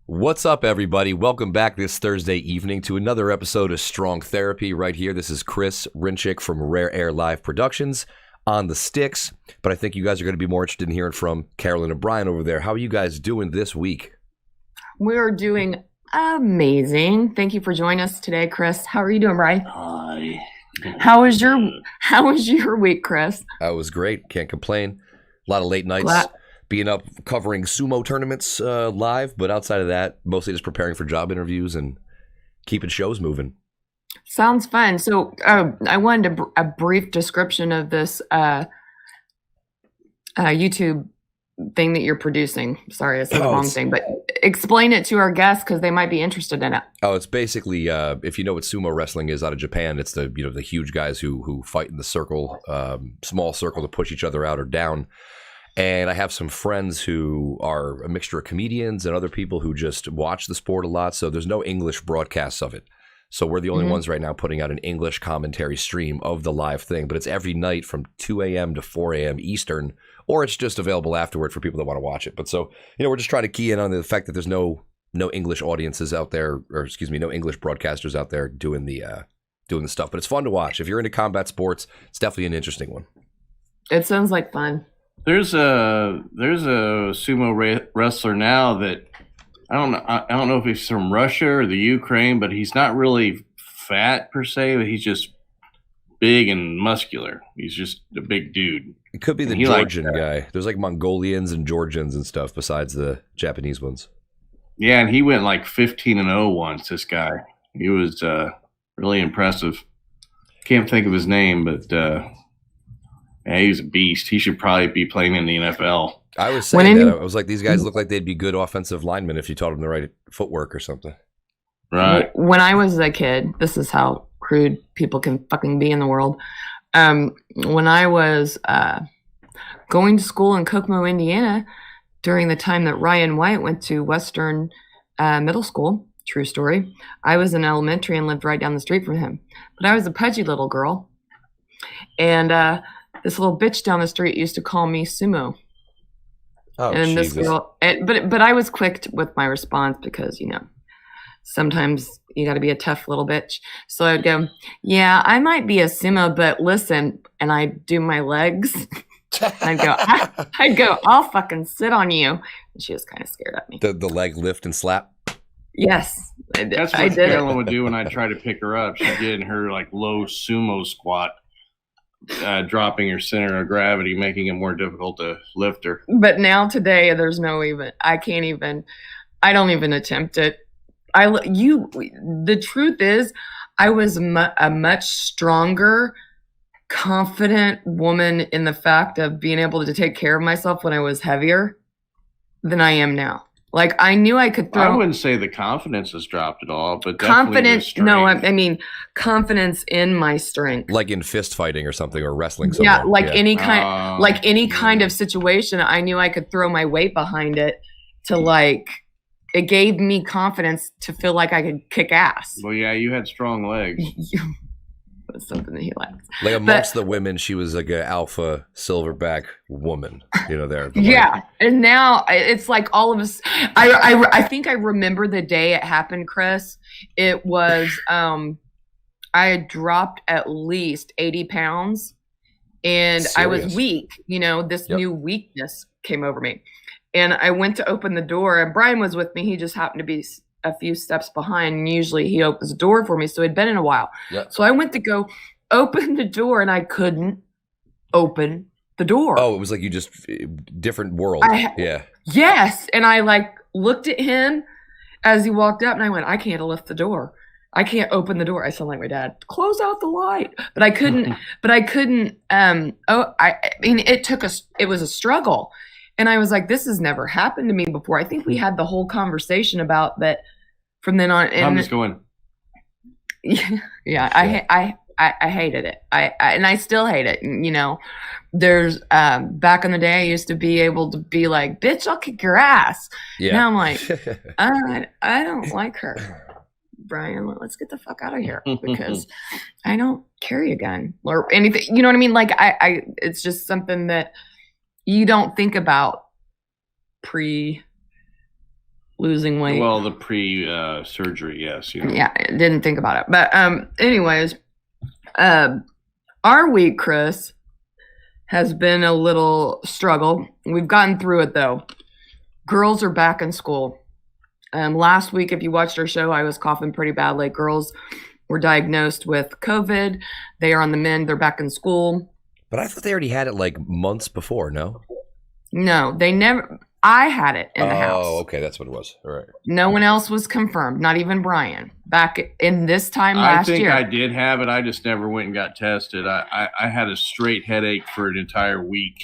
What's up, everybody? Welcome back this Thursday evening to another episode of Strong Therapy right here. This is Chris Rinchik from Rare Air Live Productions on the sticks, but I think you guys are going to be more interested in hearing from Carolyn and Brian over there. How are you guys doing this week? We're doing amazing. Thank you for joining us today, Chris. How are you doing, Brian? Hi. How was your week, Chris? It was great. Can't complain. A lot of late nights. Being up covering sumo tournaments live, but outside of that, mostly just preparing for job interviews and keeping shows moving. Sounds fun. So I wanted a brief description of this YouTube thing that you're producing. Sorry, I said the wrong thing, but explain it to our guests because they might be interested in it. Oh, it's basically, if you know what sumo wrestling is out of Japan, it's the huge guys who fight in the circle, small circle to push each other out or down. And I have some friends who are a mixture of comedians and other people who just watch the sport a lot. So there's no English broadcasts of it. So we're the only ones right now putting out an English commentary stream of the live thing. But it's every night from 2 a.m. to 4 a.m. Eastern, or it's just available afterward for people that want to watch it. But so, we're just trying to key in on the fact that there's no English audiences out there, or excuse me, no English broadcasters out there doing the stuff. But it's fun to watch. If you're into combat sports, it's definitely an interesting one. It sounds like fun. There's a sumo wrestler now that I don't know if he's from Russia or the Ukraine, but he's not really fat per se, but he's just big and muscular. He's just a big dude. It could be the Georgian guy. There's like Mongolians and Georgians and stuff besides the Japanese ones. Yeah, and he went like 15-0 once, this guy. He was really impressive. Can't think of his name, but yeah, he's a beast. He should probably be playing in the NFL. I was saying that. I was like, these guys look like they'd be good offensive linemen if you taught them the right footwork or something. Right. When I was a kid, this is how crude people can fucking be in the world. When I was going to school in Kokomo, Indiana, during the time that Ryan White went to Western Middle School, true story, I was in elementary and lived right down the street from him. But I was a pudgy little girl. And this little bitch down the street used to call me Sumo. Oh, and Jesus. This girl, but I was quick with my response because, sometimes you got to be a tough little bitch. So I'd go, yeah, I might be a Sumo, but listen, and I'd do my legs. I'd go, I'll fucking sit on you. And she was kind of scared at me. The leg lift and slap? Yes. That's what Carolyn would do when I try to pick her up. She'd get in her like low sumo squat. Dropping her center of gravity, making it more difficult to lift her. But now today, I don't even attempt it. The truth is, I was a much stronger, confident woman in the fact of being able to take care of myself when I was heavier than I am now. Like, I knew I could throw. I wouldn't say the confidence has dropped at all, but confidence. No, I mean confidence in my strength. Like in fist fighting or something, or wrestling somewhere. Yeah, any kind of situation. I knew I could throw my weight behind it it gave me confidence to feel like I could kick ass. Well, yeah, you had strong legs. That's something that he likes. Like amongst the women, she was like an alpha silverback woman, there. Yeah. And now it's like all of us, I think I remember the day it happened, Chris. It was, I had dropped at least 80 pounds and Serious? I was weak, this new weakness came over me. And I went to open the door and Brian was with me. He just happened to be a few steps behind, and usually he opens the door for me, so it'd been in a while. Yep. So I went to go open the door and I couldn't open the door. Oh, it was like you just different world. Yeah. Yes. And I looked at him as he walked up and I went, I can't lift the door. I can't open the door. I sound like my dad. Close out the light. But I couldn't. It was a struggle. And I was like, this has never happened to me before. I think we had the whole conversation about that from then on. And I'm just going. Yeah, I hated it. And I still hate it. You know, there's back in the day, I used to be able to be like, bitch, I'll kick your ass. Yeah. Now I'm like, I don't like her. Brian, let's get the fuck out of here because I don't carry a gun or anything. You know what I mean? Like it's just something that you don't think about losing weight. Well, the surgery, yes. You know. Yeah, I didn't think about it. But anyways, our week, Chris, has been a little struggle. We've gotten through it though. Girls are back in school. Last week, if you watched our show, I was coughing pretty badly. Girls were diagnosed with COVID. They are on the mend. They're back in school. But I thought they already had it like months before, no? No, they never. I had it in the house. Oh, okay. That's what it was. All right. No one else was confirmed, not even Brian. Back in this time last year. I think I did have it. I just never went and got tested. I had a straight headache for an entire week.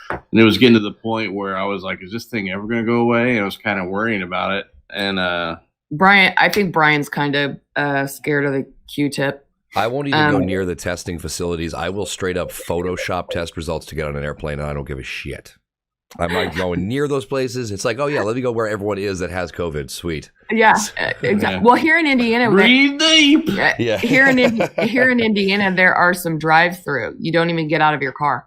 And it was getting to the point where I was like, is this thing ever going to go away? And I was kind of worrying about it. And Brian, I think Brian's kind of scared of the Q-tip. I won't even go near the testing facilities. I will straight up Photoshop test results to get on an airplane, and I don't give a shit. I'm not going near those places. It's like, oh yeah, let me go where everyone is that has COVID. Sweet. Yeah, exactly. Yeah. Well, here in Indiana, breathe deep. Yeah. Here in Indiana, there are some drive-through. You don't even get out of your car.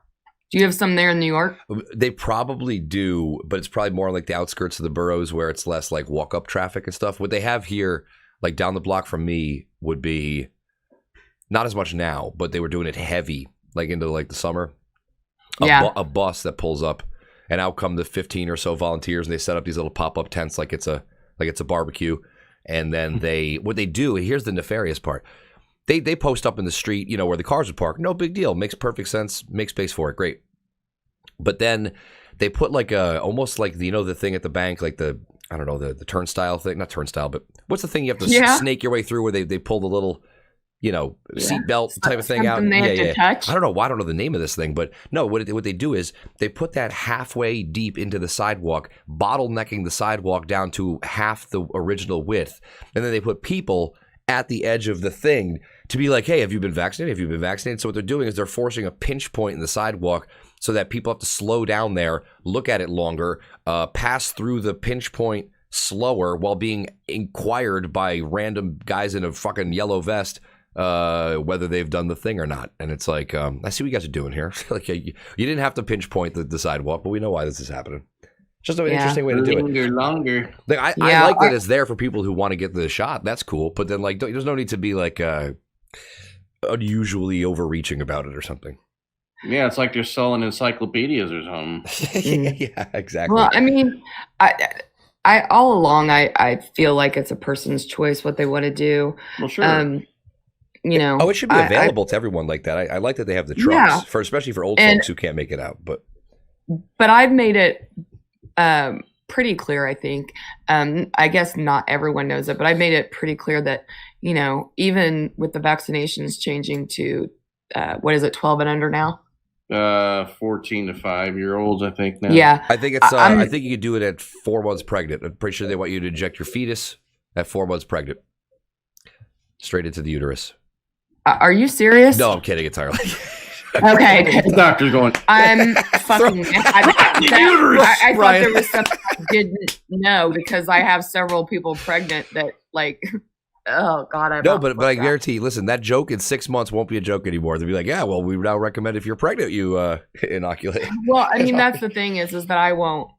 Do you have some there in New York? They probably do, but it's probably more like the outskirts of the boroughs where it's less like walk-up traffic and stuff. What they have here, like down the block from me, would be not as much now, but they were doing it heavy, like into like the summer. A bus that pulls up, and out come the 15 or so volunteers, and they set up these little pop-up tents like it's a barbecue. And then what they do, here's the nefarious part. They post up in the street, you know, where the cars would park. No big deal. Makes perfect sense. Make space for it. Great. But then they put like almost like, you know, the thing at the bank, like the turnstile thing, not turnstile, but what's the thing you have to snake your way through where they pull the little, you know, seatbelt type of thing out. Touch. I don't know the name of this thing, but no, what they do is they put that halfway deep into the sidewalk, bottlenecking the sidewalk down to half the original width. And then they put people at the edge of the thing to be like, hey, have you been vaccinated? Have you been vaccinated? So what they're doing is they're forcing a pinch point in the sidewalk so that people have to slow down there, look at it longer, pass through the pinch point slower while being inquired by random guys in a fucking yellow vest whether they've done the thing or not. And it's like, I see what you guys are doing here. Like, you didn't have to pinch point the sidewalk, but we know why this is happening. Just an interesting way to do it. Longer. Like, I like that it's there for people who want to get the shot. That's cool. But then, like, there's no need to be like unusually overreaching about it or something. Yeah, it's like they're selling encyclopedias or something. Yeah, exactly. Well, I mean, I all along I feel like it's a person's choice what they want to do. Well, sure. You know. Oh, it should be available to everyone like that. I like that they have the trucks especially for old folks who can't make it out. But I've made it pretty clear, I think. I guess not everyone knows it, but I made it pretty clear that, you know, even with the vaccinations changing to, 12 and under now? 14 to 5-year-olds, I think now. Yeah. I think it's, I think you could do it at 4 months pregnant. I'm pretty sure they want you to inject your fetus at 4 months pregnant. Straight into the uterus. Are you serious? No, I'm kidding entirely. Okay. The doctor's going, I'm fucking. I thought there was something I didn't know because I have several people pregnant that like. Oh God! But I guarantee. Listen, that joke in 6 months won't be a joke anymore. They'll be like, yeah, well, we now recommend if you're pregnant, you inoculate. Well, I mean, that's the thing is that I won't.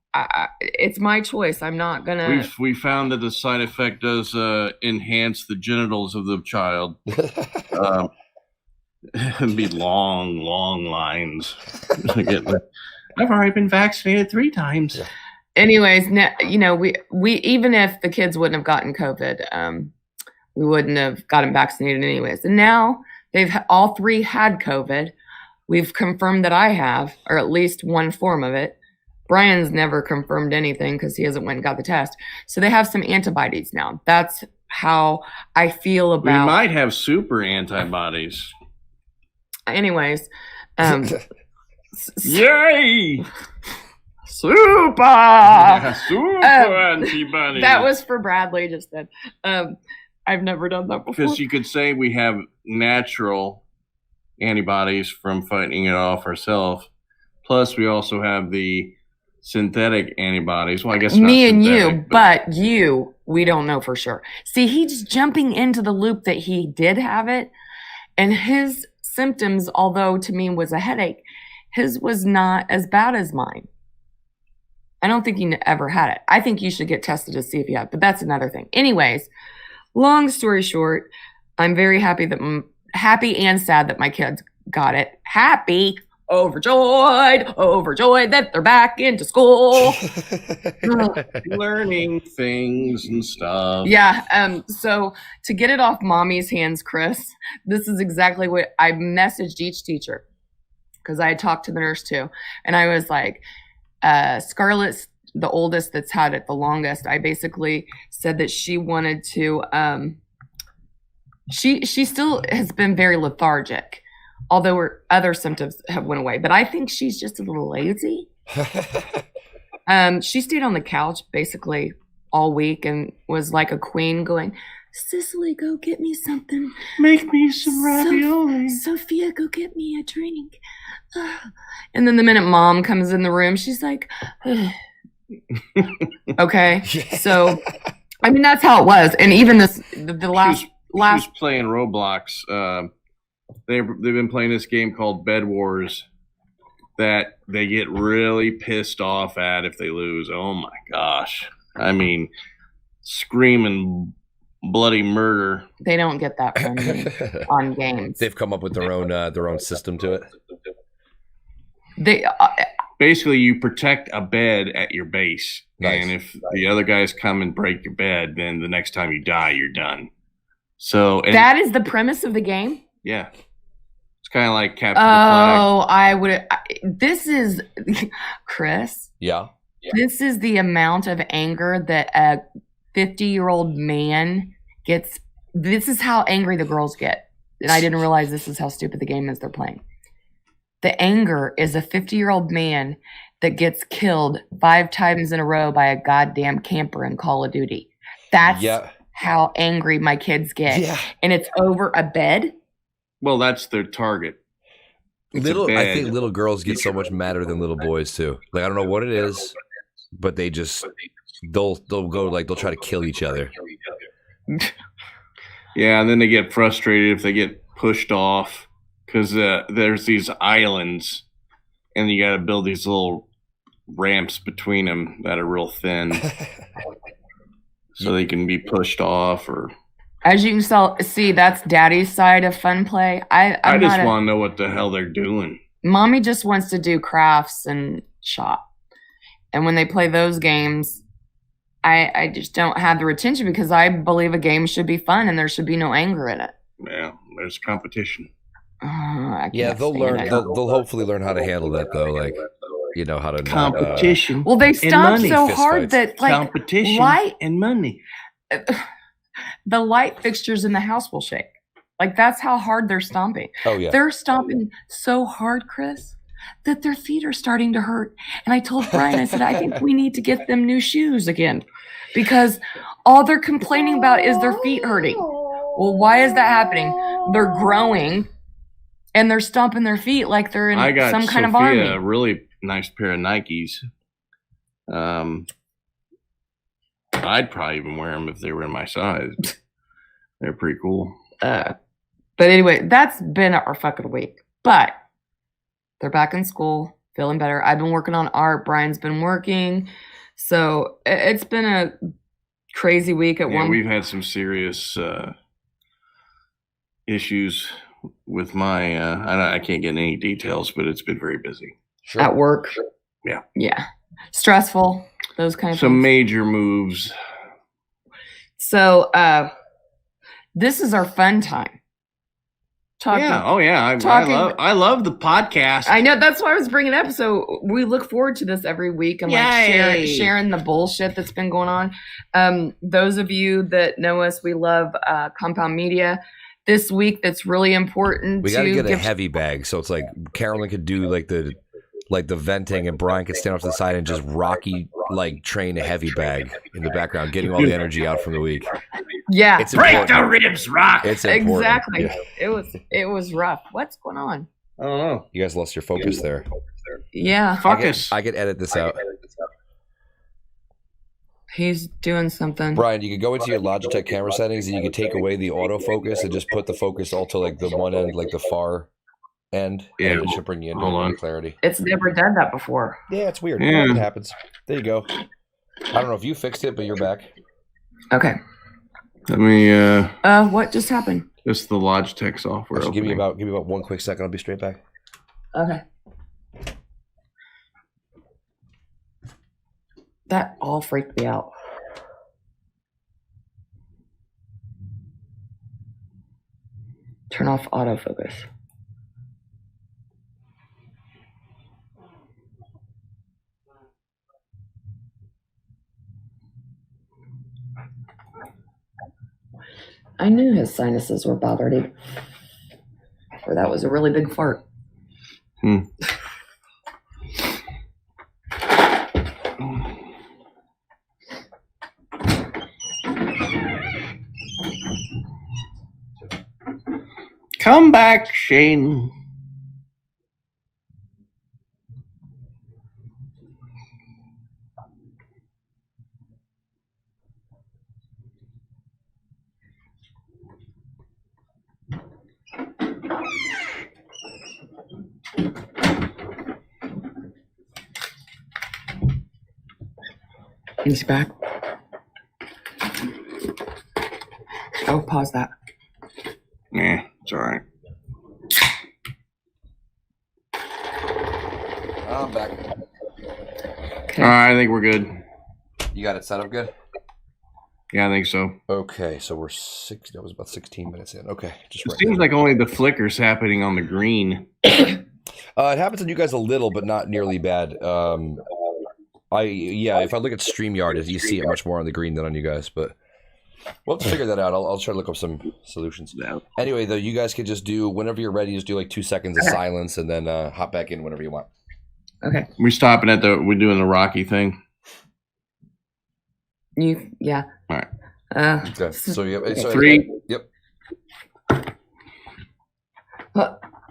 It's my choice. I'm not gonna. We found that the side effect does enhance the genitals of the child. It'd be long lines. I've already been vaccinated 3 times. Yeah. Anyways, you know, we even if the kids wouldn't have gotten COVID, we wouldn't have gotten vaccinated anyways. And now they've all 3 had COVID. We've confirmed that I have, or at least one form of it. Brian's never confirmed anything because he hasn't went and got the test. So they have some antibodies now. That's how I feel We about. might have super antibodies. Anyways, Yay! super. Yeah, super antibodies. That was for Bradley just then. I've never done that before. Because you could say we have natural antibodies from fighting it off ourselves. Plus, we also have the synthetic antibodies. Well, I guess me not and synthetic, you, but you, we don't know for sure. See, he's jumping into the loop that he did have it, and his symptoms, although to me was a headache, his was not as bad as mine. I don't think he ever had it. I think you should get tested to see if you have, but that's another thing. Anyways, long story short, I'm very happy and sad that my kids got it. Happy, overjoyed that they're back into school. learning things and stuff. Yeah. So to get it off mommy's hands, Chris, this is exactly what I messaged each teacher, because I had talked to the nurse too. And I was like, Scarlett's the oldest that's had it the longest. I basically said that she wanted to, she still has been very lethargic, although her other symptoms have went away. But I think she's just a little lazy. She stayed on the couch basically all week and was like a queen going, Cicely, go get me something. Make me some ravioli. Sophia, go get me a drink. And then the minute mom comes in the room, she's like, okay. So, I mean, that's how it was. And even the last. She was playing Roblox. They've been playing this game called Bed Wars that they get really pissed off at if they lose. Oh my gosh. I mean, screaming bloody murder. They don't get that from me on games. They've come up with their own system to it. They basically you protect a bed at your base. Nice. And if the other guys come and break your bed, then the next time you die, you're done. So that is the premise of the game? Yeah. It's kind of like Capture the Flag. Oh, I would. This is, Chris. Yeah. This is the amount of anger that a 50-year-old man gets. This is how angry the girls get. And I didn't realize this is how stupid the game is they're playing. The anger is a 50-year-old man that gets killed 5 times in a row by a goddamn camper in Call of Duty. That's how angry my kids get. Yeah. And it's over a bed. Well, that's their target. I think little girls get so much madder than little boys too. Like, I don't know what it is, but they'll try to kill each other. Yeah, and then they get frustrated if they get pushed off because there's these islands, and you got to build these little ramps between them that are real thin, so they can be pushed off. Or as you can see, that's Daddy's side of fun play. I just want to know what the hell they're doing. Mommy just wants to do crafts and shop, and when they play those games, I just don't have the retention because I believe a game should be fun and there should be no anger in it. Yeah, there's competition. They'll learn. They'll hopefully learn how to handle that though. Like, you know how to competition. Well, they stomped so hard that like competition light and money. The light fixtures in the house will shake. Like, that's how hard they're stomping. Oh yeah, they're stomping so hard, Chris, that their feet are starting to hurt. And I told Brian, I said, I think we need to get them new shoes again because all they're complaining about is their feet hurting. Well, why is that happening? They're growing and they're stomping their feet like they're in some kind of army. A really nice pair of Nikes. I'd probably even wear them if they were in my size. They're pretty cool. But anyway, that's been our fucking week. But they're back in school, feeling better. I've been working on art. Brian's been working. So it's been a crazy week at one. We've had some serious issues with my, I can't get any details, but it's been very busy. Sure. At work. Yeah. Yeah. Stressful. Those kind of some things. Major moves. So this is our fun time. talking. Yeah. Oh yeah. I love the podcast. I know, that's why I was bringing it up. So we look forward to this every week and like sharing the bullshit that's been going on. Those of you that know us, we love Compound Media. This week, that's really important. We got to get a heavy bag, so it's like Carolyn could do like the venting, and Brian could stand off to the side and just Rocky like train a heavy bag in the background, getting all the energy out from the week. Yeah, it's break the ribs, Rock. It's important. Exactly. Yeah. It was rough. What's going on? I don't know. You guys lost your focus there. Yeah, Focus. I could edit this out. he's doing something. Brian, you could go into your Logitech camera settings and you could take away the autofocus and just put the focus all to like the one end, like the far end. Yeah, and it should bring you into clarity. It's never done that before. Yeah, it's weird. Yeah. It happens. There you go. I don't know if you fixed it, but you're back. Okay. Let me what just happened? just the Logitech software. Actually, give me about one quick second. I'll be straight back. Okay. That all freaked me out. Turn off autofocus. I knew his sinuses were bothered him. Or that was a really big fart. Come back, Shane. He's back. Oh, pause that. Yeah, it's all right. I'm back. Okay. All right, I think we're good. You got it set up good? Yeah, I think so. Okay, so we're that was about 16 minutes in. Okay, just It right seems now. like only the flicker's happening on the green. It happens on you guys a little, but not nearly bad. If I look at StreamYard, you see it much more on the green than on you guys, but we'll have to figure that out. I'll try to look up some solutions. Yeah. Anyway, though, you guys could just do, whenever you're ready, just do like 2 seconds of silence and then hop back in whenever you want. Okay. We're stopping at we're doing the Rocky thing. Yeah. All right. Okay. So you have 3. Yep.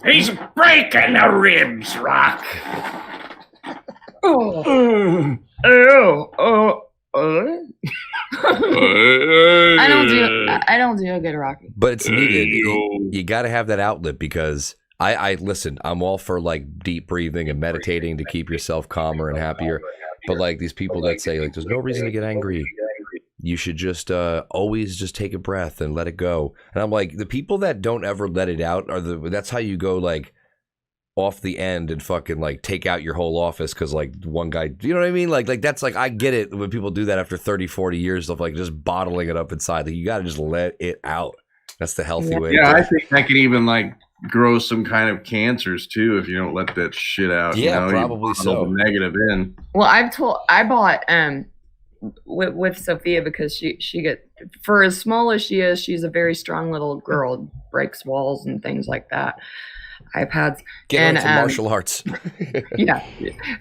He's breaking the ribs, Rock. Oh. I don't do a good Rocky. But it's needed. You got to have that outlet because I listen, I'm all for like deep breathing and meditating to keep yourself calmer and happier. But like these people that say like there's no reason to get angry. You should just always just take a breath and let it go. And I'm like, the people that don't ever let it out that's how you go like off the end and fucking like take out your whole office because like one guy, you know what I mean? Like that's like, I get it when people do that after 30, 40 years of like just bottling it up inside. Like you got to just let it out. That's the healthy way. Yeah, I think that could even like grow some kind of cancers too if you don't let that shit out. Yeah, you know? probably so. The negative in. Well, I bought with Sophia because she gets, for as small as she is, she's a very strong little girl, breaks walls and things like that. iPads. Get and, into martial arts. Yeah.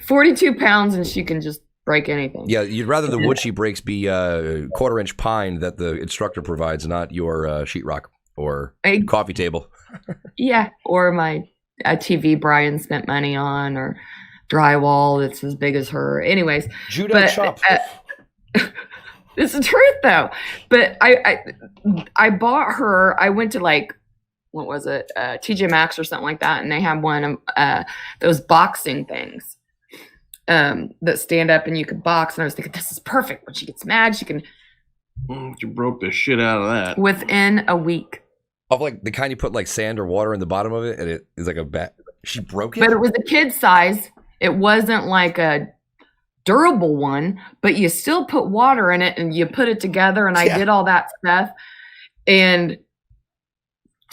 42 pounds and she can just break anything. Yeah, you'd rather the wood she breaks be 1/4-inch pine that the instructor provides, not your sheetrock or coffee table. Yeah, or a TV Brian spent money on, or drywall that's as big as her. Anyways, Judo chop. It's the truth though. But I bought her. I went to like, what was it, TJ Maxx or something like that, and they had one of those boxing things that stand up and you can box. And I was thinking, this is perfect. When she gets mad, she can. You broke the shit out of that. Within a week. Of like the kind you put like sand or water in the bottom of it, and it is like a bat. She broke it, but it was a kid size. It wasn't like a durable one, but you still put water in it and you put it together. And I did all that stuff, and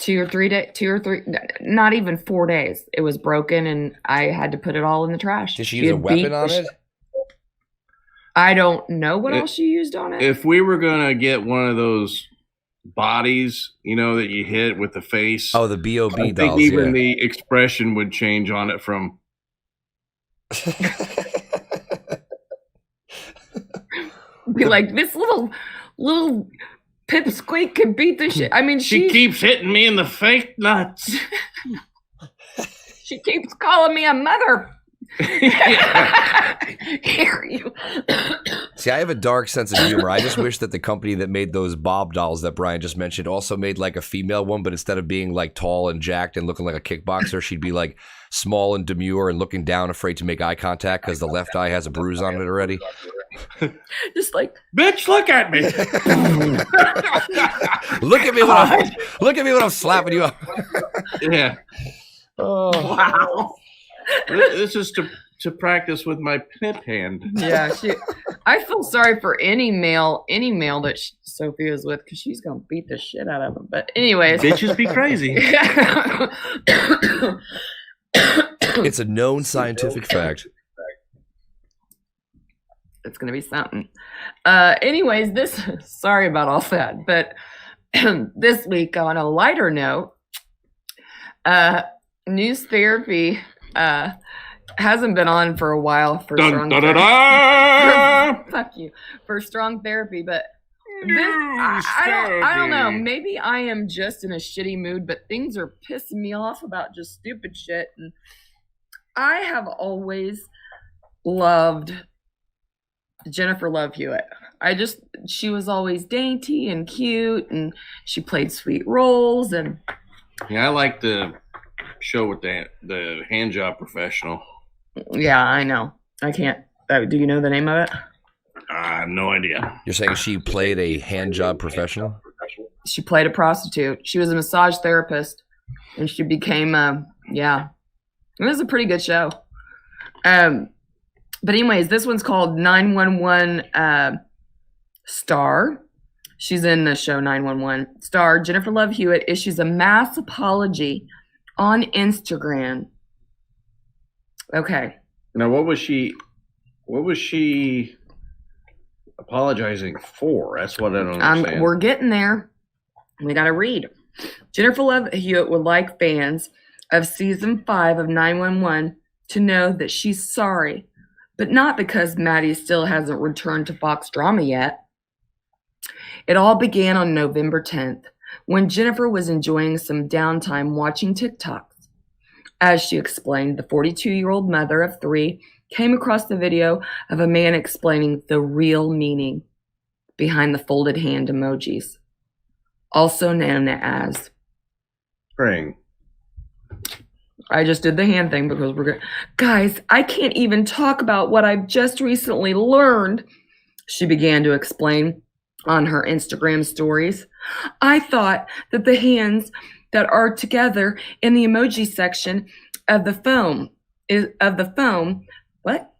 2 or 3 days, 2 or 3, not even 4 days. It was broken, and I had to put it all in the trash. Did she use a weapon on it? I don't know what else she used on it. If we were gonna get one of those bodies, that you hit with the face, Oh, the B.O.B. I dolls. think even yeah. the expression would change on it from. Be like, this little pipsqueak could beat the shit. I mean, She keeps hitting me in the fake nuts. she keeps calling me a mother. Here you. See, I have a dark sense of humor. I just wish that the company that made those Bob dolls that Brian just mentioned also made like a female one, but instead of being like tall and jacked and looking like a kickboxer, she'd be like small and demure and looking down, afraid to make eye contact because the left eye has a bruise on it already. Just like, Bitch, look at me. Look at me when I'm slapping you up. Yeah. Oh. wow. This is to practice with my pip hand. Yeah, I feel sorry for any male that Sophia is with, because she's gonna beat the shit out of him. But anyways, Bitches be crazy. It's a known scientific fact. It's gonna be something. Anyways, sorry about all that, but this week on a lighter note, News Therapy hasn't been on for a while for strong therapy. Fuck you, for strong therapy, but I don't know. Maybe I am just in a shitty mood, but things are pissing me off about just stupid shit. And I have always loved Jennifer Love Hewitt. She was always dainty and cute, and she played sweet roles. And yeah, I like the show with the hand job professional. Yeah, I know. I can't. Do you know the name of it? I have no idea. You're saying she played a hand job professional? She played a prostitute. She was a massage therapist, and she became yeah. It was a pretty good show. But anyways, this one's called 911 Star. She's in the show 911 Star. Jennifer Love Hewitt issues a mass apology on Instagram. Okay. Now, what was she apologizing for? That's what I don't understand. We're getting there. We got to read. Jennifer Love Hewitt would like fans of season 5 of 911 to know that she's sorry, but not because Maddie still hasn't returned to Fox drama yet. It all began on November 10th, when Jennifer was enjoying some downtime watching TikToks. As she explained, the 42-year-old mother of 3 came across the video of a man explaining the real meaning behind the folded hand emojis, also known as praying. I just did the hand thing because we're good. Guys, I can't even talk about what I've just recently learned, she began to explain on her Instagram stories. I thought that the hands that are together in the emoji section of the phone what?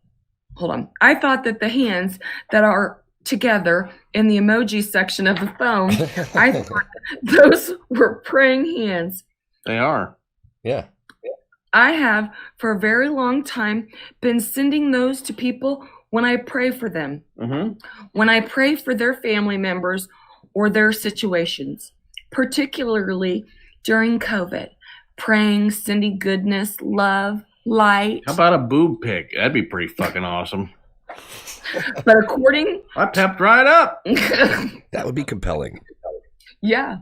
Hold on. I thought that the hands that are together in the emoji section of the phone, I thought those were praying hands. They are. Yeah. I have for a very long time been sending those to people when I pray for them, when I pray for their family members or their situations, particularly during COVID, praying, sending goodness, love, light. How about a boob pic? That'd be pretty fucking awesome. But according... I pepped right up. That would be compelling. Yeah.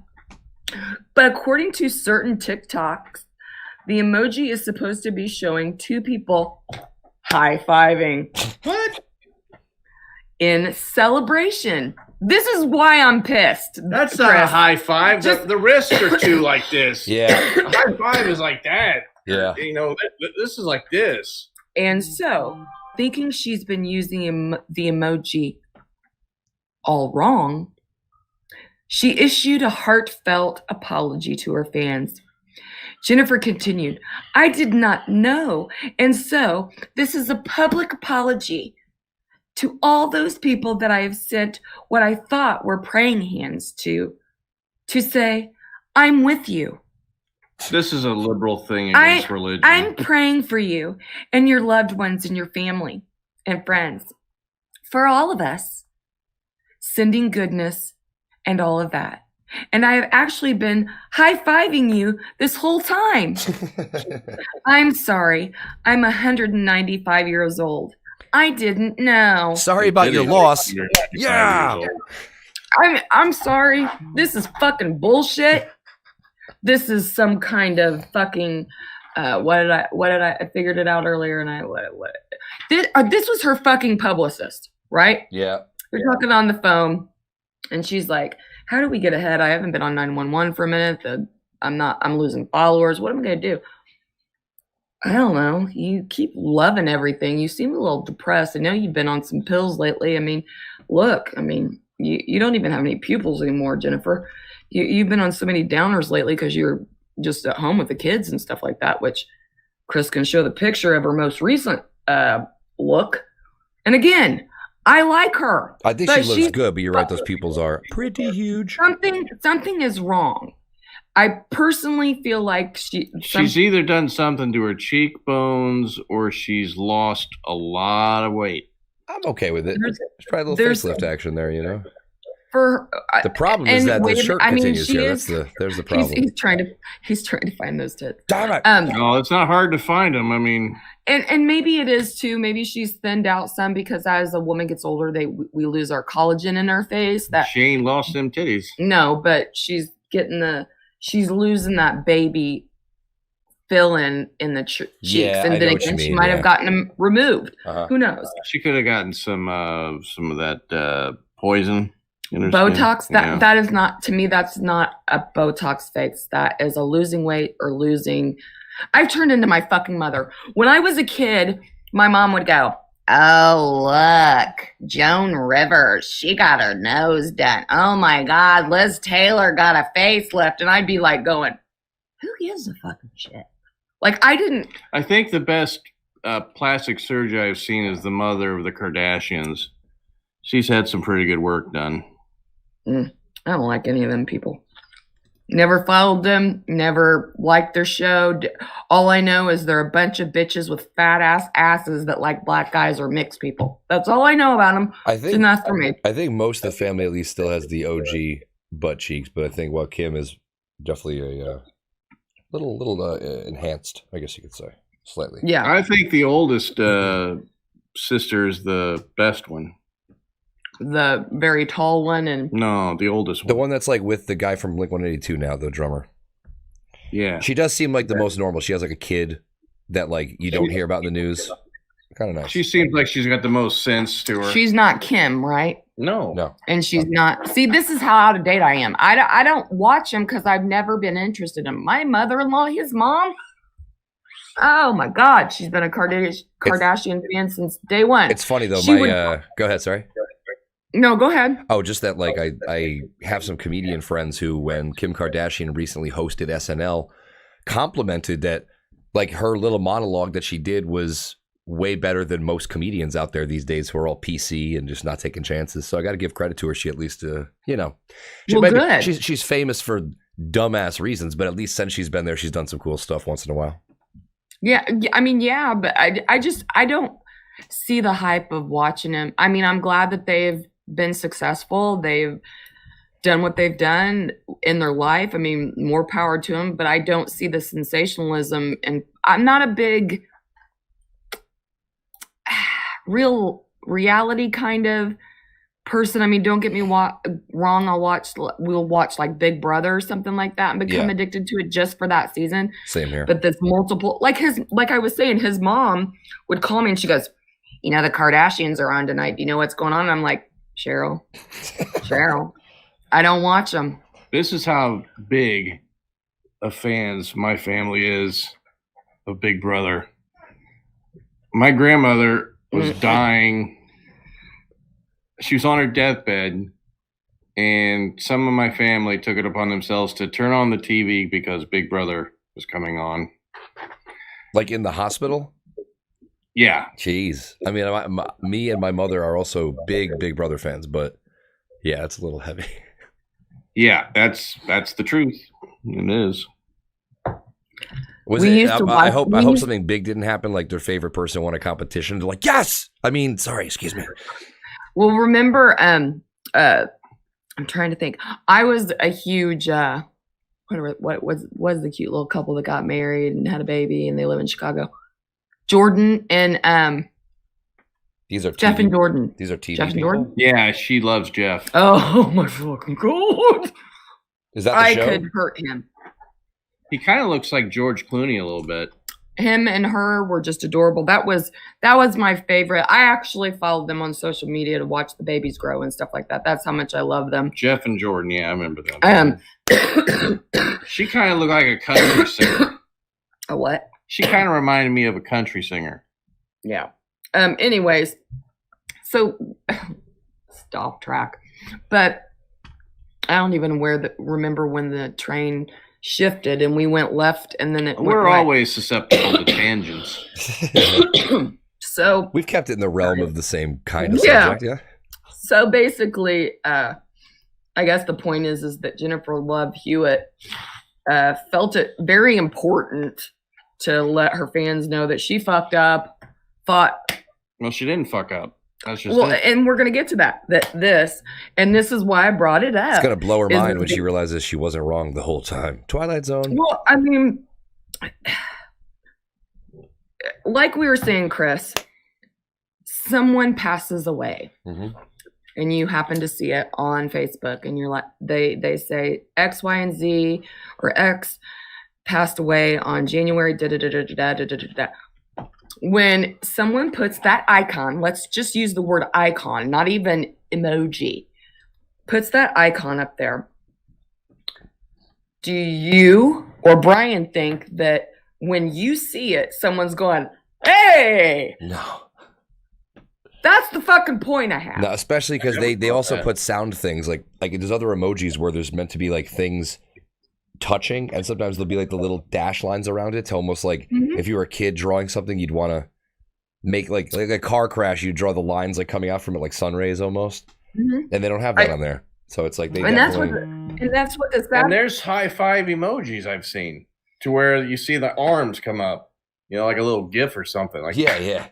But according to certain TikToks, the emoji is supposed to be showing 2 people high-fiving. What? In celebration. This is why I'm pissed. That's not a high five. The wrists are too like this. Yeah. A high five is like that. Yeah. This is like this. And so, thinking she's been using the emoji all wrong, she issued a heartfelt apology to her fans. Jennifer continued, I did not know, and so this is a public apology to all those people that I have sent what I thought were praying hands to say, I'm with you. This is a liberal thing against religion. I'm praying for you and your loved ones and your family and friends. For all of us. Sending goodness and all of that. And I have actually been high-fiving you this whole time. I'm sorry. I'm 195 years old. I didn't know. Sorry about your loss. Yeah. I'm sorry. This is fucking bullshit. This is some kind of fucking what did I figured it out earlier and this was her fucking publicist, right? Yeah. They're talking on the phone and she's like, how do we get ahead? I haven't been on 911 for a minute. I'm losing followers. What am I going to do? I don't know. You keep loving everything. You seem a little depressed. I know you've been on some pills lately. I mean, look, you don't even have any pupils anymore, Jennifer. You've been on so many downers lately because you're just at home with the kids and stuff like that, which Chris can show the picture of her most recent look. And again, I like her. I think she looks good, but you're right. Those pupils are pretty huge. Something is wrong. I personally feel like she's either done something to her cheekbones or she's lost a lot of weight. I'm okay with it. There's probably a little facelift action there, The problem is that the shirt continues here. There's the problem. He's trying to find those tits. Damn it. No, it's not hard to find them. And maybe it is too. Maybe she's thinned out some because as a woman gets older, we lose our collagen in our face. That she ain't lost them titties. No, but she's losing that baby fill in the cheeks, and then again she might have gotten them removed. Who knows? She could have gotten some of that poison. Botox, that is not, to me, that's not a Botox fix. That is a losing weight or losing. I've turned into my fucking mother. When I was a kid, my mom would go, oh, look, Joan Rivers, she got her nose done. Oh my God, Liz Taylor got a facelift. And I'd be like going, who gives a fucking shit? Like I think the best plastic surgery I've seen is the mother of the Kardashians. She's had some pretty good work done. I don't like any of them people. Never followed them. Never liked their show. All I know is they're a bunch of bitches with fat asses that like black guys or mixed people. That's all I know about them. It's enough for me. I think most of the family at least still has the OG butt cheeks, but I think Kim is definitely a little enhanced, I guess you could say, slightly. Yeah, I think the oldest sister is the best one. The very tall one no, the oldest one. The one that's like with the guy from Blink-182 now, the drummer. Yeah. She does seem like the most normal. She has like a kid that like you don't hear about in the news. Kind of nice. She seems like she's got the most sense to her. She's not Kim, right? No. And she's not. See, this is how out of date I am. I don't watch him because I've never been interested in him. My mother-in-law, his mom. Oh my God, she's been a Kardashian fan since day one. It's funny though. Go ahead. Sorry. No, go ahead. Oh, just that like I have some comedian friends who, when Kim Kardashian recently hosted SNL, complimented that like her little monologue that she did was way better than most comedians out there these days who are all PC and just not taking chances. So I got to give credit to her. She at least, good. She's famous for dumbass reasons, but at least since she's been there, she's done some cool stuff once in a while. Yeah, but I don't see the hype of watching him. I mean, I'm glad that they've been successful. They've done what they've done in their life. I mean, more power to them, but I don't see the sensationalism, and I'm not a big real reality kind of person. I mean, don't get me wrong. We'll watch like Big Brother or something like that and become addicted to it just for that season. Same here. But this multiple, like I was saying, his mom would call me and she goes, the Kardashians are on tonight. Do you know what's going on? And I'm like, Cheryl, I don't watch them. This is how big of fans my family is of Big Brother. My grandmother was dying. She was on her deathbed, and some of my family took it upon themselves to turn on the TV because Big Brother was coming on. Like in the hospital? Yeah. Jeez. I mean, me and my mother are also big Big Brother fans, but yeah, it's a little heavy. Yeah, that's the truth. It is. We used to I watch. hope something big didn't happen, like their favorite person won a competition. They're like, yes. I mean, sorry, excuse me. Well, remember, I'm trying to think. I was a huge what was the cute little couple that got married and had a baby and they live in Chicago? Jordan and These are Jeff TV, and Jordan. These are TV Jeff and people? Jordan? Yeah, she loves Jeff. Oh my fucking god! Is that the I show? could hurt him. He kind of looks like George Clooney a little bit. Him and her were just adorable. That was my favorite. I actually followed them on social media to watch the babies grow and stuff like that. That's how much I love them. Jeff and Jordan, yeah, I remember them. She kind of looked like a country singer. A what? She kind of reminded me of a country singer. Yeah. Anyways, so stop track, but I don't even remember when the train shifted and we went left and then We're went right. always susceptible to tangents. So we've kept it in the realm of the same kind of Yeah. subject. Yeah. So basically, I guess the point is that Jennifer Love Hewitt felt it very important to let her fans know that she fucked up, Well, she didn't fuck up. That's just well, it. and we're gonna get to that. This is why I brought it up. It's going to blow her Is mind that when she realizes she wasn't wrong the whole time. Twilight Zone. Well, I mean, like we were saying, Chris, someone passes away. Mm-hmm. And you happen to see it on Facebook and you're like, they say X, Y, and Z or X passed away on January, da-da-da-da-da-da-da-da-da. When someone puts that icon, let's just use the word icon, not even emoji, puts that icon up there, do you or Brian think that when you see it, someone's going, hey, No. that's the fucking point I have. No, especially because they also put sound things like there's other emojis where there's meant to be like things touching, and sometimes there'll be like the little dash lines around it to almost like if you were a kid drawing something, you'd want to make like a car crash, you draw the lines like coming out from it like sun rays almost, and they don't have that on there. So it's like they and definitely. that's what this. And there's high five emojis I've seen to where you see the arms come up, like a little GIF or something. Like Yeah.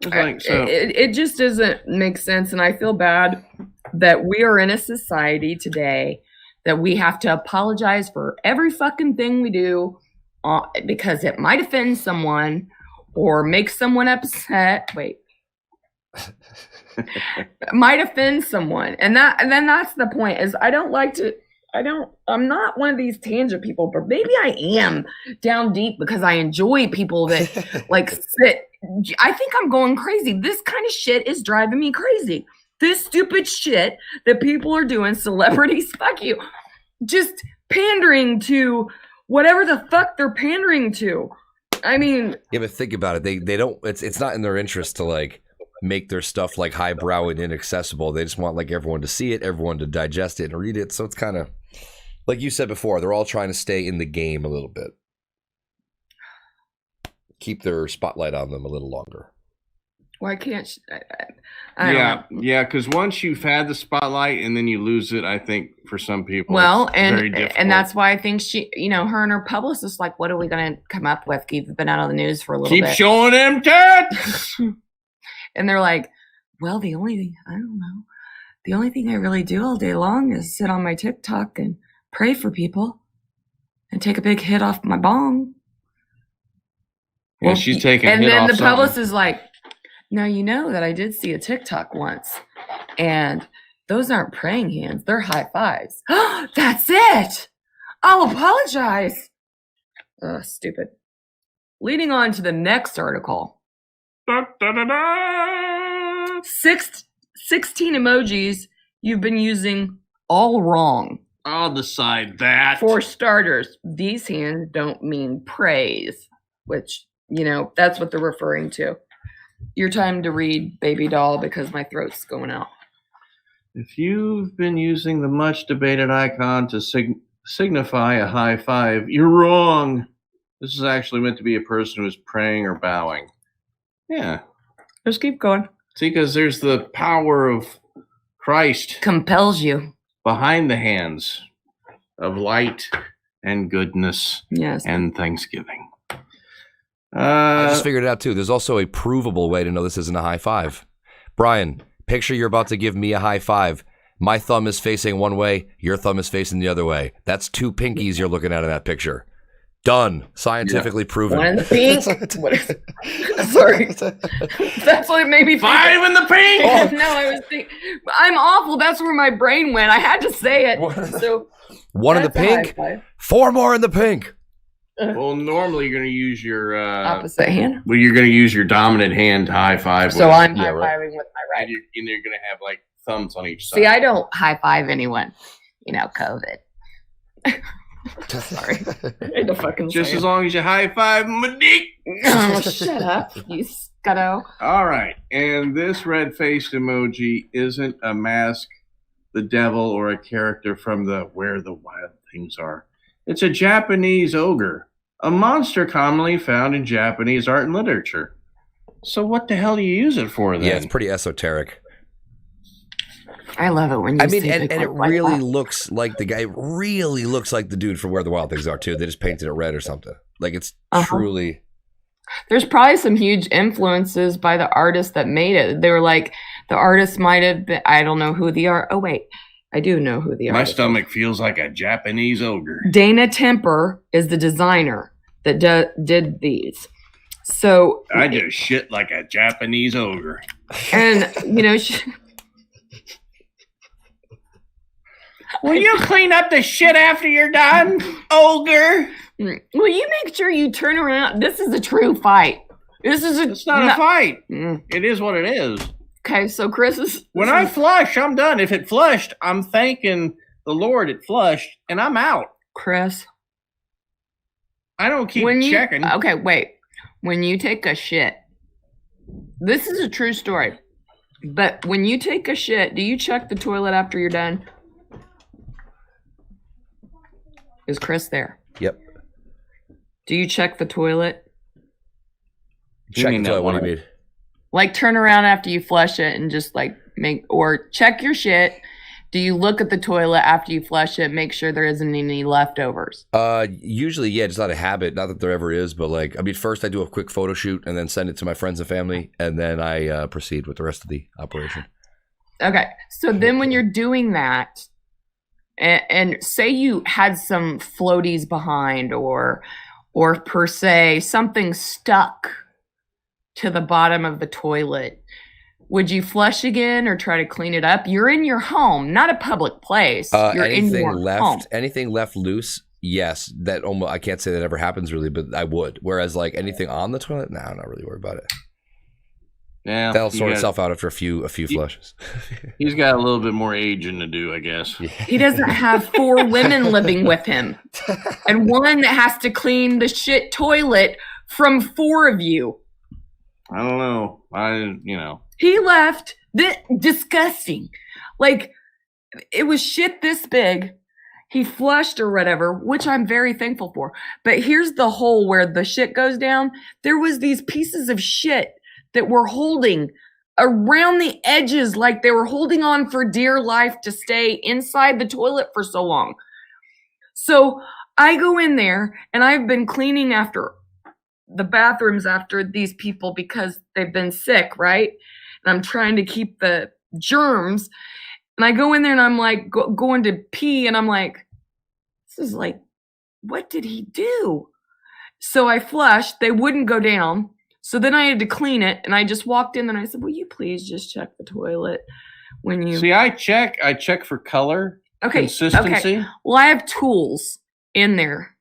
It's like, so it just doesn't make sense, and I feel bad that we are in a society today that we have to apologize for every fucking thing we do because it might offend someone or make someone upset. Wait. Might offend someone. And then that's the point is I'm not one of these tangent people, but maybe I am down deep because I enjoy people that like sit. I think I'm going crazy. This kind of shit is driving me crazy. This stupid shit that people are doing, celebrities, fuck you, just pandering to whatever the fuck they're pandering to. I mean, Yeah, but think about it. They don't. It's not in their interest to like make their stuff like highbrow and inaccessible. They just want like everyone to see it, everyone to digest it and read it. So it's kind of like you said before. They're all trying to stay in the game a little bit, keep their spotlight on them a little longer. why can't I don't know. Yeah, because once you've had the spotlight and then you lose it, I think for some people, Well, it's very and difficult. that's why I think she, her and her publicist, like, what are we going to come up with? You've been out of the news for a little keep bit. showing them tits. And they're like, well, the only thing I really do all day long is sit on my TikTok and pray for people and take a big hit off my bong. Yeah, she's taking. And hit then off the something. publicist is like, now you know that I did see a TikTok once, and those aren't praying hands; they're high fives. That's it. I'll apologize. Stupid. Leading on to the next article. 16 emojis you've been using all wrong. I'll decide that. For starters, these hands don't mean praise, which, that's what they're referring to. Your time to read, baby doll, because my throat's going out. If you've been using the much debated icon to signify a high five, you're wrong. This is actually meant to be a person who is praying or bowing. Yeah. Just keep going. See, because there's the power of Christ Compels you. behind the hands of light and goodness Yes. and Thanksgiving. I just figured it out too. There's also a provable way to know this isn't a high five. Brian, picture you're about to give me a high five. My thumb is facing one way. Your thumb is facing the other way. That's two pinkies you're looking at in that picture. Done. Scientifically proven. One in the pink. Sorry. That's what made me think. 5 in the pink! No, I was thinking. I'm awful. That's where my brain went. I had to say it. So one in the that's a high pink. five. 4 more in the pink. Well, normally you're going to use your Opposite hand. well, you're going to use your dominant hand to high five. So with, I'm Yeah, high right. fiving with my right. and you're going to have like thumbs on each side. See, I don't high five anyone. You know, COVID. Sorry. I had to fucking Just say as it. long as you high five my dick. Oh, shut up, you scutto. All right, and this red-faced emoji isn't a mask, the devil, or a character from the Where the Wild Things Are. It's a Japanese ogre, a monster commonly found in Japanese art and literature. So what the hell do you use it for then? Yeah, it's pretty esoteric. I love it when you I mean, say and big it words like really that. looks like the guy. Really looks like the dude from Where the Wild Things Are too. They just painted it red or something. Like it's truly. There's probably some huge influences by the artists that made it. They were like, the artist might have been, I don't know who the art. Oh, wait. I do know who the My artist stomach feels like a Japanese ogre. is. Dana Temper is the designer that did these. So, I just shit like a Japanese ogre. and, you know, Will you clean up the shit after you're done, ogre? will you make sure you turn around? This is a true fight. This is a. It's not a fight. Mm. It is what it is. Okay, so Chris is. When I flush, I'm done. If it flushed, I'm thanking the Lord it flushed, and I'm out. Chris. I don't keep When you, checking. Okay, wait. When you take a shit, this is a true story. But when you take a shit, do you check the toilet after you're done? Is Chris there? Yep. Do you check the toilet? Check mean the that toilet. What do one? you mean? Like turn around after you flush it and just like make, or check your shit. Do you look at the toilet after you flush it, make sure there isn't any leftovers? Usually, yeah, it's not a habit. Not that there ever is, but like, I mean, first I do a quick photo shoot and then send it to my friends and family, and then I proceed with the rest of the operation. Okay, so then when you're doing that, and say you had some floaties behind, or per se something stuck to the bottom of the toilet, would you flush again or try to clean it up? You're in your home, not a public place. You're in Anything your left, home. anything left loose? Yes, that almost. I can't say that ever happens really, but I would. Whereas like anything on the toilet, no, I'm not really worried about it. Yeah, That'll sort itself out after a few flushes. He's got a little bit more aging to do, I guess. He doesn't have 4 women living with him, and one that has to clean the shit toilet from 4 of you. I don't know. He left. Disgusting. Like, it was shit this big. He flushed or whatever, which I'm very thankful for. But here's the hole where the shit goes down. There was these pieces of shit that were holding around the edges, like they were holding on for dear life to stay inside the toilet for so long. So I go in there, and I've been cleaning after the bathrooms after these people because they've been sick, right? And I'm trying to keep the germs. And I go in there and I'm like going to pee, and I'm like, this is like, what did he do? So I flushed. They wouldn't go down. So then I had to clean it, and I just walked in and I said, will you please just check the toilet when you... See, I check for color, consistency. Okay. Well, I have tools in there.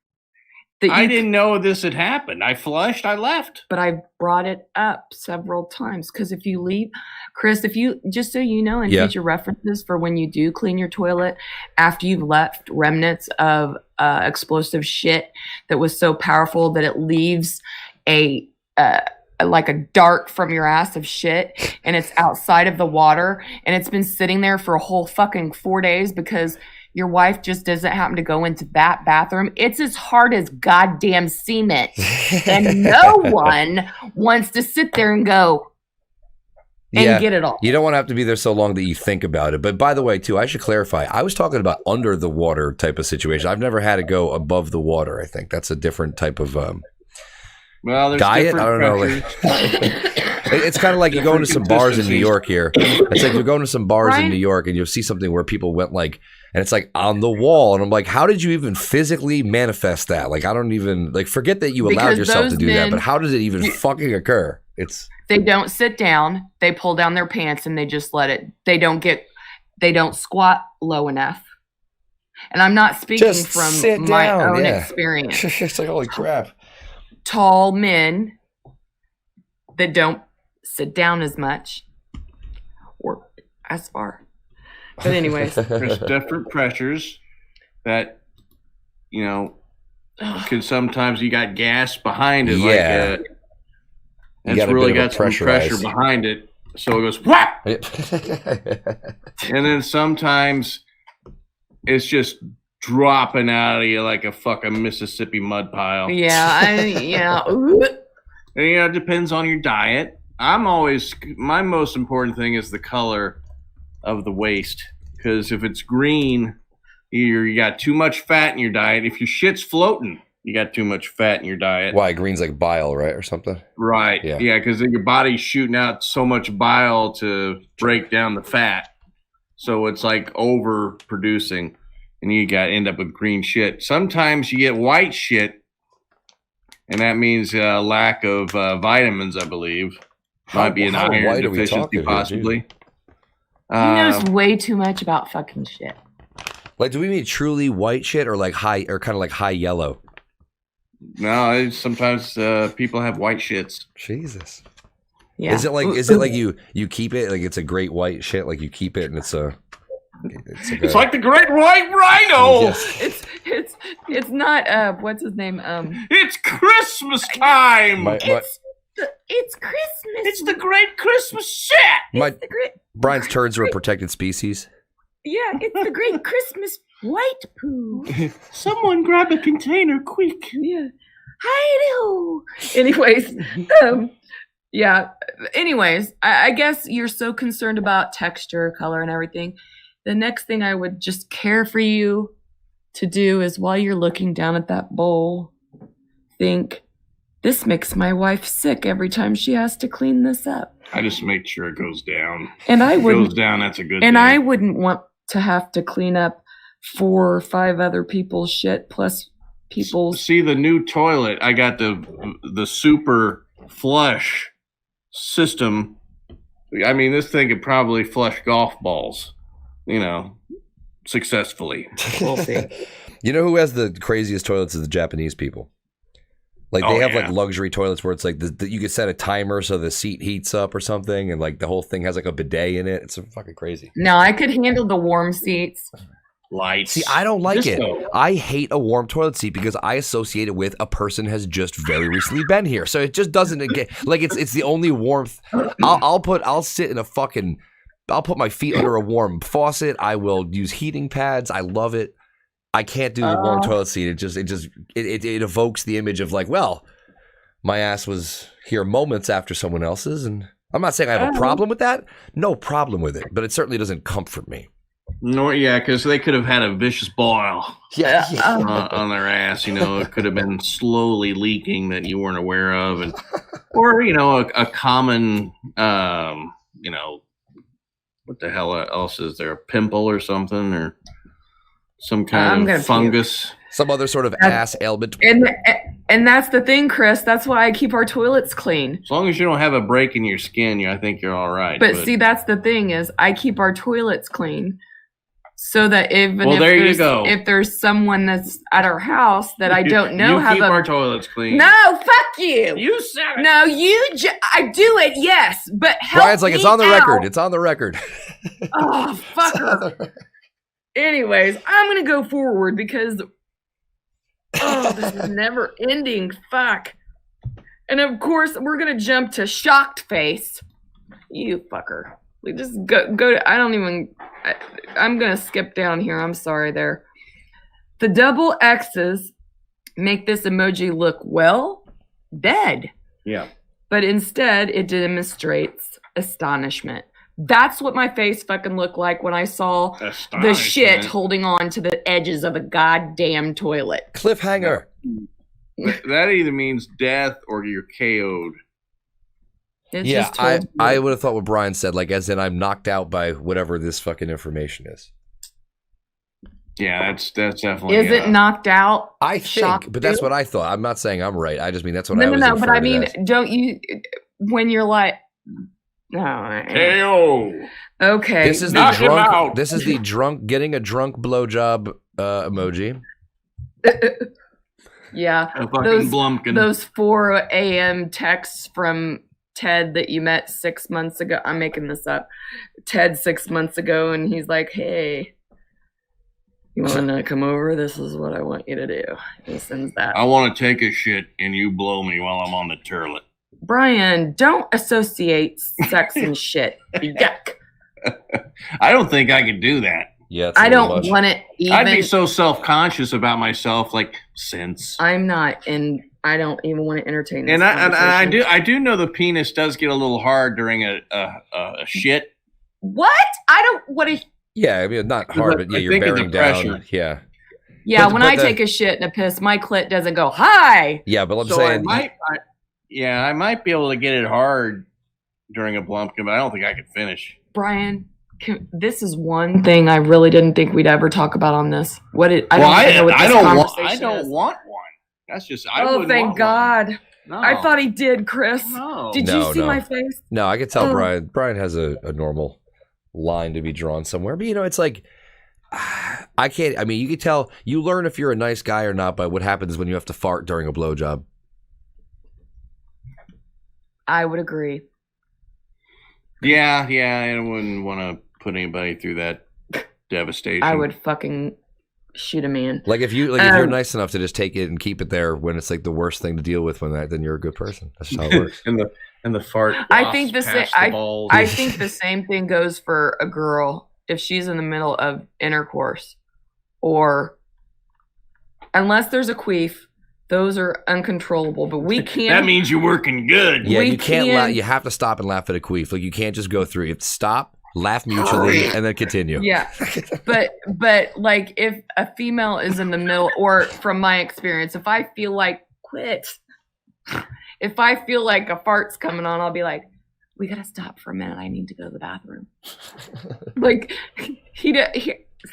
I didn't know this had happened. I flushed, I left. But I brought it up several times, because if you leave, Chris, if you, just so you know, and future references for when you do clean your toilet after you've left remnants of explosive shit that was so powerful that it leaves like a dart from your ass of shit, and it's outside of the water, and it's been sitting there for a whole fucking 4 days because your wife just doesn't happen to go into that bathroom. It's as hard as goddamn cement. And no one wants to sit there and go, and get it all. You don't want to have to be there so long that you think about it. But by the way, too, I should clarify. I was talking about under the water type of situation. I've never had to go above the water. I think that's a different type of there's diet. I don't know. It's kind of like you go into some bars in New York here. It's like you're going to some bars in New York and you'll see something where people went like, and it's like on the wall. And I'm like, how did you even physically manifest that? Like, I don't even like forget that you allowed yourself to do that, but how does it even fucking occur? They don't sit down. They pull down their pants and they just let it. They don't squat low enough. And I'm not speaking from my own experience. It's like, holy crap. Tall men that don't sit down as much or as far. But anyways. There's different pressures that, can sometimes you got gas behind it. Yeah. It's really got some pressure behind it. So it goes, whap! And then sometimes it's just dropping out of you like a fucking Mississippi mud pile. Yeah. And, it depends on your diet. My most important thing is the color of the waist. Because if it's green, you got too much fat in your diet. If your shit's floating, you got too much fat in your diet. Why? Green's like bile, right? Or something? Right. Yeah, because your body's shooting out so much bile to break down the fat. So it's like overproducing. And you end up with green shit. Sometimes you get white shit. And that means lack of vitamins, I believe. Might be an iron deficiency, possibly. He knows way too much about fucking shit. Like, do we mean truly white shit or like high, or kind of like high yellow? No, sometimes people have white shits. Jesus. Yeah. Is it like you keep it like it's a great white shit, like you keep it and it's like the great white rhino. Yes. It's not what's his name? It's Christmas time. It's Christmas. It's the great Christmas shit. Brian's turds are a protected species. Yeah, it's the great Christmas white poo. Someone grab a container quick. Yeah. Hi-do. Anyways, yeah. Anyways, I guess you're so concerned about texture, color, and everything. The next thing I would just care for you to do is while you're looking down at that bowl, think, this makes my wife sick every time she has to clean this up. I just make sure it goes down. And I wouldn't. If it goes down, that's a good And thing. I wouldn't want to have to clean up 4 or 5 other people's shit plus people's. See, the new toilet, I got the super flush system. I mean, this thing could probably flush golf balls, successfully. We'll see. You know who has the craziest toilets is the Japanese people. Like they have like luxury toilets where it's like you could set a timer so the seat heats up or something, and like the whole thing has like a bidet in it. It's fucking crazy. No, I could handle the warm seats. Lights. See, I don't like Disco. it. I hate a warm toilet seat because I associate it with a person has just very recently been here, so it just doesn't get like it's the only warmth. I'll sit in I'll put my feet under a warm faucet. I will use heating pads. I love it. I can't do the warm toilet seat. It evokes the image of like, well, my ass was here moments after someone else's, and I'm not saying I have a problem with that. No problem with it, but it certainly doesn't comfort me. No, yeah, because they could have had a vicious boil on their ass. It could have been slowly leaking that you weren't aware of, or a common, what the hell else is there? A pimple or something, or some kind of fungus. Some other sort of ass ailment. And that's the thing, Chris. That's why I keep our toilets clean. As long as you don't have a break in your skin, I think you're all right. But see, that's the thing is I keep our toilets clean so that if there's someone that's at our house that I don't know keep our toilets clean. No, fuck you. You said it. No, I do it, yes. But help Brian's like, it's on the record. It's on the record. Oh, fuck her. Anyways, I'm going to go forward because, this is never ending. Fuck. And of course, we're going to jump to shocked face. You fucker. We just go to, I'm going to skip down here. I'm sorry there. The double X's make this emoji look, dead. Yeah. But instead, it demonstrates astonishment. That's what my face fucking looked like when I saw the shit holding on to the edges of a goddamn toilet. Cliffhanger. That either means death or you're KO'd. It's Yeah, just told I would have thought what Brian said, like as in I'm knocked out by whatever this fucking information is. Yeah, that's definitely. Is it knocked out? I Shock think, but that's you? what I thought. I'm not saying I'm right. I just mean that's what I No, was no, but I inferring mean, it as. don't you, when you're like, no. KO. Okay. This is the Knock him drunk. out. This is the drunk getting a drunk blowjob emoji. Yeah. A fucking Blumpkin. Those 4 a.m. texts from Ted that you met 6 months ago. I'm making this up. Ted 6 months ago, and he's like, hey, you want to come over? This is what I want you to do. He sends that. I want to take a shit and you blow me while I'm on the toilet. Brian, don't associate sex and shit. Yuck. I don't think I could do that. Yeah, it's I a little don't much. want it even. I'd be so self-conscious about myself, like since. I'm not, and I don't even want to entertain this And I conversation. do know the penis does get a little hard during a shit. What? I don't. What? Yeah, I mean not hard, but yeah, I you're think of the bearing down. pressure. Yeah, Yeah, But- when but I the- take a shit and a piss, my clit doesn't go hi. yeah, but I'm So saying I might be able to get it hard during a Blumpkin, but I don't think I could finish. Brian, this is one thing I really didn't think we'd ever talk about on this. What it? I don't know what this conversation don't is. want one. That's just. I Oh, wouldn't thank want God! one. No. I thought he did, Chris. No. Did No, you see no. my face? no, I could tell Oh. Brian. Brian has a normal line to be drawn somewhere, but it's like I can't. I mean, you can tell. You learn if you're a nice guy or not by what happens when you have to fart during a blowjob. I would agree. Yeah, I wouldn't want to put anybody through that devastation. I would fucking shoot a man. Like if you if you're nice enough to just take it and keep it there when it's like the worst thing to deal with, then you're a good person. That's just how it works. and the fart. I think wafts the same. past the balls. I think the same thing goes for a girl if she's in the middle of intercourse, or unless there's a queef, those are uncontrollable. But we can't. That means you're working good. Yeah, We you can't. can't- You have to stop and laugh at a queef. Like you can't just go through. You have to stop, laugh mutually, and then continue. Yeah, but like if a female is in the middle, or from my experience, if I feel like quit, if I feel like a fart's coming on, I'll be like, we gotta stop for a minute. I need to go to the bathroom. Like he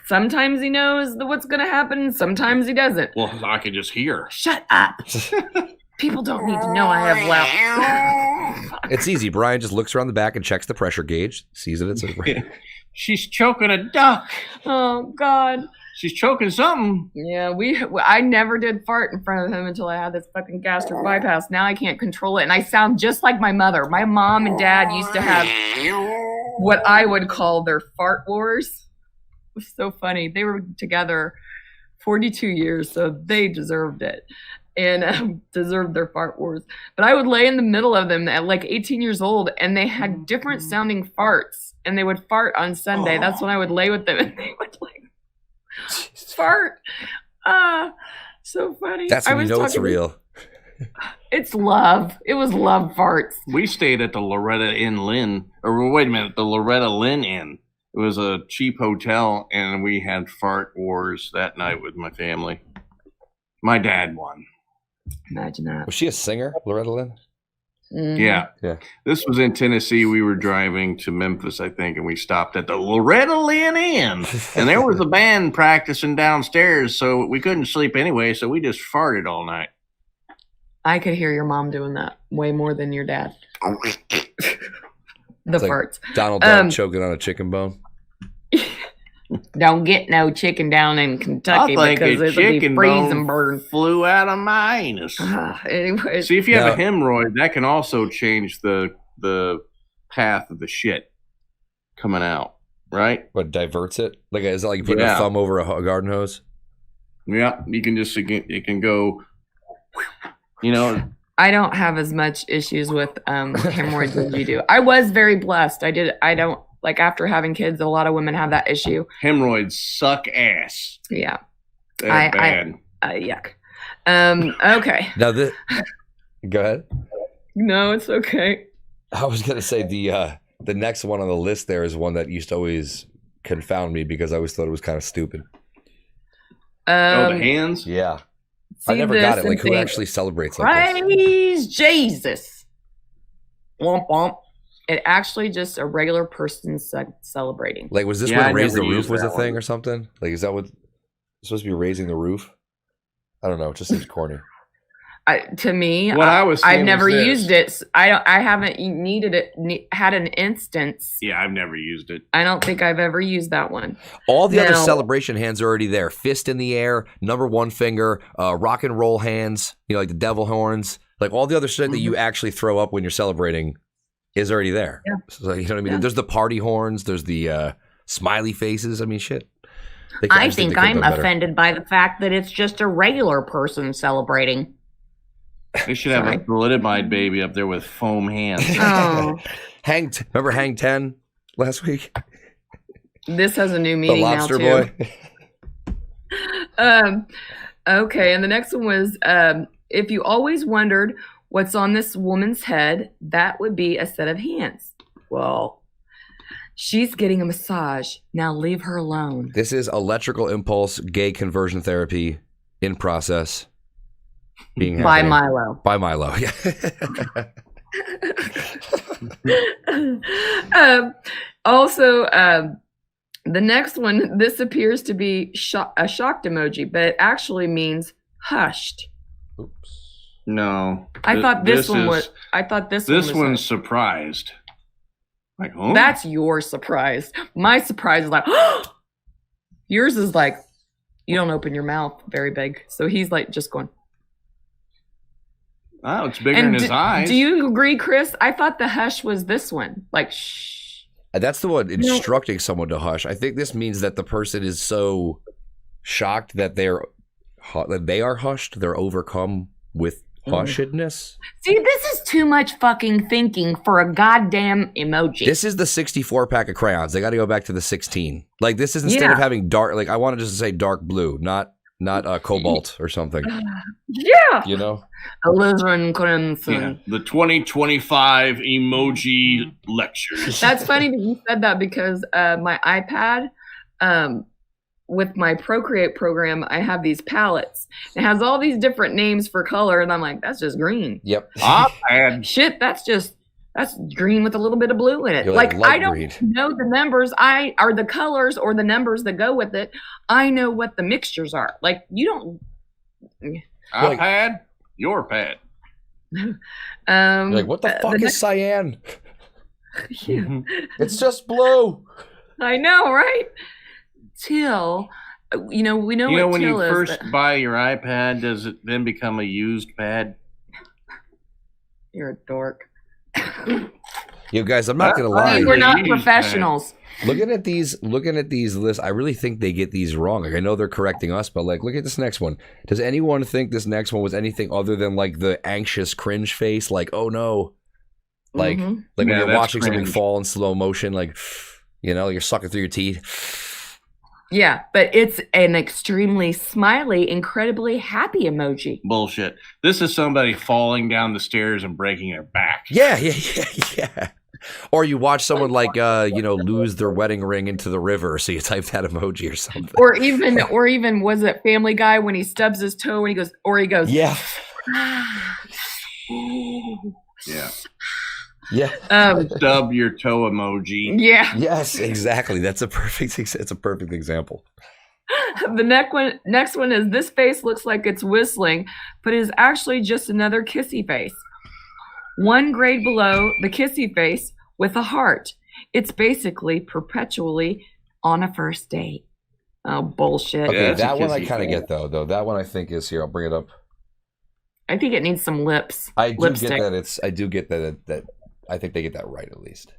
sometimes he knows what's gonna happen. Sometimes he doesn't. Well, I could just hear. Shut up. People don't need to know I have loud. It's easy. Brian just looks around the back and checks the pressure gauge, sees that it's a She's choking a duck. Oh God. She's choking something. Yeah, I never did fart in front of him until I had this fucking gastric bypass. Now I can't control it, and I sound just like my mother. My mom and dad used to have what I would call their fart wars. It was so funny. They were together 42 years, so they deserved it and deserved their fart wars. But I would lay in the middle of them at like 18 years old, and they had different sounding farts, and they would fart on Sunday. That's when I would lay with them, and they would like fart. So funny. That's when you know it's talking- real. It's love. It was love farts. We stayed at the Loretta Inn, wait a minute, the Loretta Lynn Inn. It was a cheap hotel, and we had fart wars that night with my family. My dad won. Imagine that. Was she a singer, Loretta Lynn? Mhm. Yeah. This was in Tennessee. We were driving to Memphis, I think, and we stopped at the Loretta Lynn Inn. And there was a band practicing downstairs, so we couldn't sleep anyway, so we just farted all night. I could hear your mom doing that way more than your dad. The It's like farts. Donald Duck choking on a chicken bone. Don't get no chicken down in Kentucky I think because a it'll be chicken freeze bone and burn. flew out of my anus. Anyways, See, if you have a Now- hemorrhoid, that can also change the path of the shit coming out, right? What diverts it? Like is it like putting Yeah. a thumb over a garden hose? Yeah, you can just it can go. You know, I don't have as much issues with hemorrhoids as you do. I was very blessed. I don't like after having kids. A lot of women have that issue. hemorrhoids suck ass. Yeah. They're I- bad. Yuck. Okay. Now, go ahead. No, it's okay. I was gonna say The next one on the list there is one that used to always confound me because I always thought it was kind of stupid. The hands? Yeah. I never got it. Like, who actually celebrates like this? Praise Jesus. Womp womp. It actually just a regular person celebrating. Like, was this when raise the roof was a thing or something? Like, is that what supposed to be raising the roof? I don't know. It just seems corny. To me, I've never used it. I haven't needed it. Had an instance. Yeah, I've never used it. I don't think I've ever used that one. All the other celebration hands are already there. Fist in the air, number one finger, rock and roll hands. You know, like the devil horns. Like all the other shit that you actually throw up when you're celebrating is already there. Yeah. So, you know what I mean? Yeah. There's the party horns. There's the smiley faces. I mean, shit. I think I'm offended by the fact that it's just a regular person celebrating. They should have a thalidomide baby up there with foam hands. Oh. Remember Hang 10 last week? This has a new meaning now, too. The lobster boy. Okay, and the next one was, if you always wondered what's on this woman's head, that would be a set of hands. Well, she's getting a massage. Now leave her alone. This is electrical impulse gay conversion therapy in process. By Milo. By Milo, yeah. Also, the next one, this appears to be a shocked emoji, but it actually means hushed. Oops. No. I thought this one was. This one's surprised. Like, oh. That's your surprise. My surprise is like, yours is like, you don't open your mouth very big. So he's like just going. Oh, it's bigger in his eyes. Do you agree, Chris? I thought the hush was this one. Like, shh. That's the one instructing someone to hush. I think this means that the person is so shocked that they are hushed. They're overcome with hushedness. See, this is too much fucking thinking for a goddamn emoji. This is the 64 pack of crayons. They got to go back to the 16. Like, this is instead of having dark, like, I wanted just to say dark blue, not cobalt or something. Yeah. You know? Alizarin crimson. Yeah. The 2025 emoji lectures. That's funny that you said that because my iPad, with my Procreate program, I have these palettes. It has all these different names for color, and I'm like, that's just green. Yep. Shit, that's green with a little bit of blue in it. You're like I don't green. know the numbers. Are the colors or the numbers that go with it. I know what the mixtures are. Like you don't. iPad, your pad. You're like, what the fuck is cyan? Yeah. It's just blue. I know, right? Till, we know what till is. When you first buy your iPad, does it then become a used pad? You're a dork. You guys, I'm not gonna lie. We're not professionals. Looking at these lists, I really think they get these wrong. Like I know they're correcting us, but like, look at this next one. Does anyone think this next one was anything other than like the anxious cringe face? Like, oh no, like when you're watching something fall in slow motion, like you're sucking through your teeth. Yeah, but it's an extremely smiley, incredibly happy emoji. Bullshit. This is somebody falling down the stairs and breaking their back. Yeah. Or you watch someone like lose their wedding ring into the river, so you type that emoji or something. Or even was it Family Guy when he stubs his toe and he goes yeah. Yeah. Yeah. Stub your toe emoji. Yeah. Yes, exactly. It's a perfect example. The next one is this face looks like it's whistling, but is actually just another kissy face. One grade below the kissy face with a heart. It's basically perpetually on a first date. Oh, bullshit. Okay, Yeah, that one I kind of get though. That one I think is here. I'll bring it up. I think it needs some lips. I do lipstick. get that I think they get that right at least.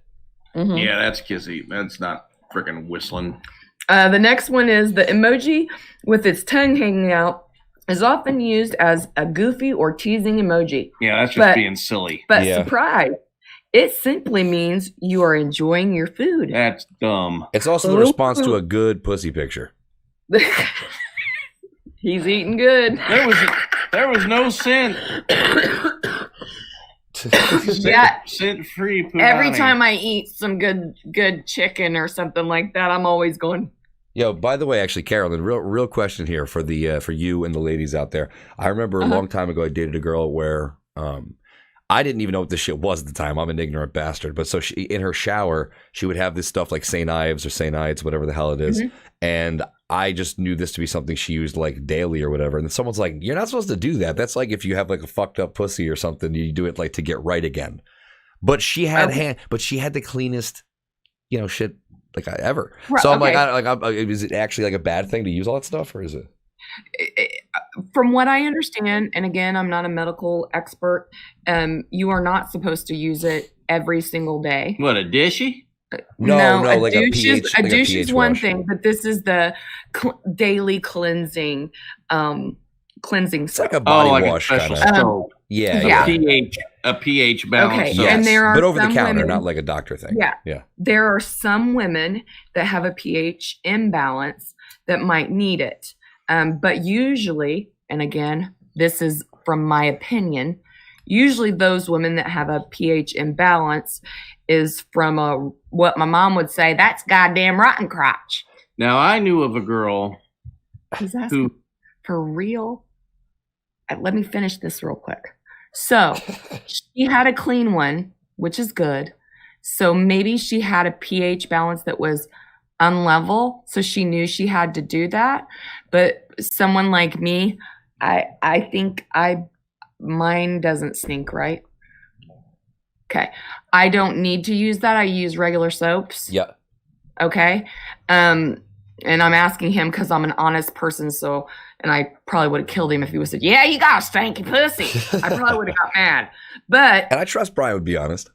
Mm-hmm. Yeah, that's kissy. That's not freaking whistling. The next one is the emoji with its tongue hanging out is often used as a goofy or teasing emoji. Yeah, that's just being silly. But surprise, it simply means you are enjoying your food. That's dumb. It's also the response to a good pussy picture. He's eating good. There was no sin. Yeah. Scent free. Every time I eat some good chicken or something like that, I'm always going. Yo, by the way, actually, Carolyn, real question here for you and the ladies out there. I remember a long time ago, I dated a girl where I didn't even know what this shit was at the time. I'm an ignorant bastard. But so she, in her shower, she would have this stuff like St. Ives or St. Ides, whatever the hell it is. And I just knew this to be something she used like daily or whatever. And then someone's like, you're not supposed to do that. That's like if you have like a fucked up pussy or something, you do it like to get right again. But she had she had the cleanest, shit like ever. Right, so I'm okay. is it actually like a bad thing to use all that stuff, or is it? From what I understand, and again, I'm not a medical expert, you are not supposed to use it every single day. What, a dishy? No, a like douche a is pH one wash. thing, but this is the daily cleansing It's soap. like a body like wash a kind special of. soap. Yeah. A pH balance. Okay, soap. and there are but over the some counter, women- not like a doctor thing. Yeah. There are some women that have a pH imbalance that might need it. But usually, and again, this is from my opinion, usually those women that have a pH imbalance is from what my mom would say, that's goddamn rotten crotch. Now, I knew of a girl He's asking who, for real. Let me finish this real quick. So she had a clean one, which is good. So maybe she had a pH balance that was unlevel, so she knew she had to do that. But someone like me, I think mine doesn't stink right. Okay, I don't need to use that. I use regular soaps. Yeah. Okay, and I'm asking him because I'm an honest person. So, and I probably would have killed him if he would have said, "Yeah, you got a stanky pussy." I probably would have got mad. But And I trust Brian would be honest.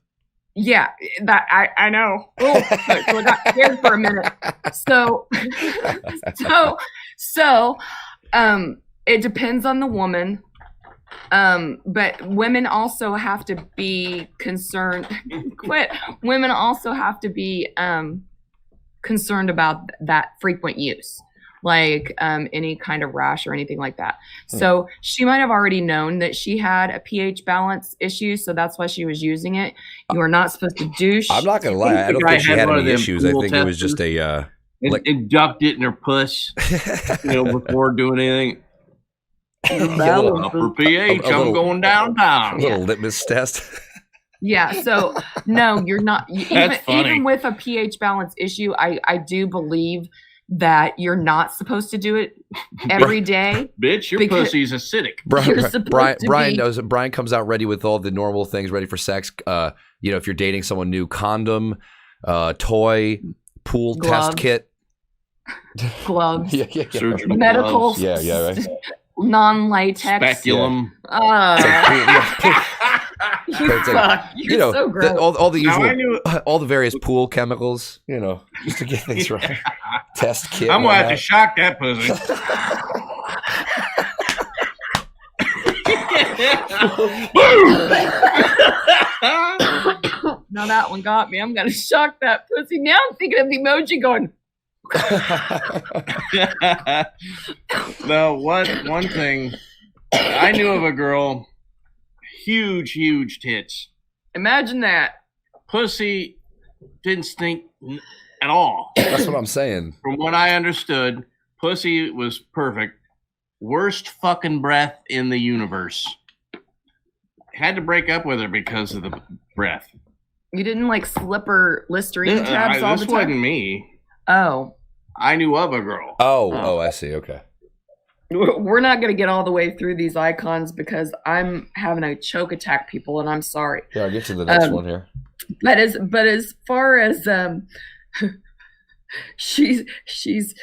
yeah, that I know. Oh, so I got scared for a minute. So it depends on the woman. But women also have to be concerned. Women also have to be concerned about that frequent use, like any kind of rash or anything like that. So she might have already known that she had a pH balance issue, so that's why she was using it. You are not supposed to douche. I'm not gonna lie. I don't guy think she had had one of any them issues. I pool think it was just a and ducked it in her puss, before doing anything. Upper pH, I'm going downtown. a little litmus test. Yeah, so no, you're not. That's funny. Even with a pH balance issue, I do believe that you're not supposed to do it every day. Bitch, your Because- pussy's acidic. You're supposed to Brian be- knows. Brian comes out ready with all the normal things, ready for sex. If you're dating someone new, condom, toy, pool Gloves. test kit. Gloves, Yeah. Surgical medical, gloves, Yeah, right. non-latex. speculum. You It's like, suck. You're so gross. all the Now, I usual, knew all the various pool chemicals, just to get things right. Test kit. I'm gonna have to whatnot. shock that pussy. Now that one got me. I'm gonna shock that pussy. Now I'm thinking of the emoji going. No, one thing I knew of a girl, huge tits. Imagine that. Pussy didn't stink at all. That's what I'm saying. From what I understood, pussy was perfect. Worst fucking breath in the universe. Had to break up with her because of the breath. You didn't like slipper Listerine tabs all the This time. wasn't me. Oh, I knew of a girl. Oh, I see. Okay. we're not gonna get all the way through these icons because I'm having a choke attack, people, and I'm sorry. Yeah, I'll get to the next one here. But as far as she's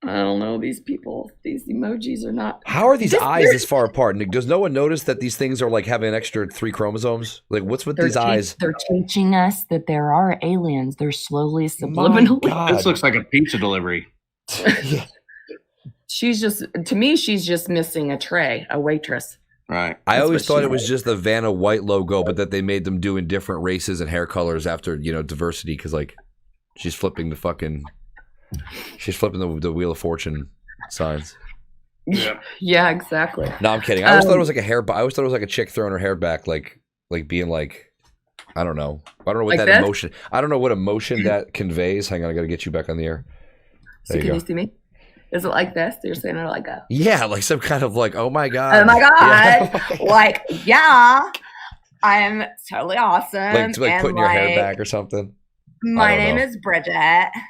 I don't know, these emojis are not. How are these This- eyes they're- this far apart, Nick? Does no one notice that these things are like having an extra 3 chromosomes? Like, what's with these eyes? They're teaching us that there are aliens. They're slowly My subliminally. God. This looks like a pizza delivery. Yeah. She's just missing a tray, a waitress. Right. I That's always what thought she it was just the Vanna White logo, but that they made them do in different races and hair colors after diversity. Because like, she's flipping the Wheel of Fortune signs. Yeah. Yeah, exactly. No, I'm kidding. I always thought it was like a hair. I always thought it was like a chick throwing her hair back, like like being like, I don't know what Like that this? emotion. I don't know what emotion that conveys. Hang on, I got to get you back on the air. So There can you you go. see me? Is it like this? You're saying it like a. Yeah, like some kind of like, oh my god, Oh my god! Yeah. Like, yeah, I'm totally awesome. like and putting your hair back or something. My I don't name know. is Bridget.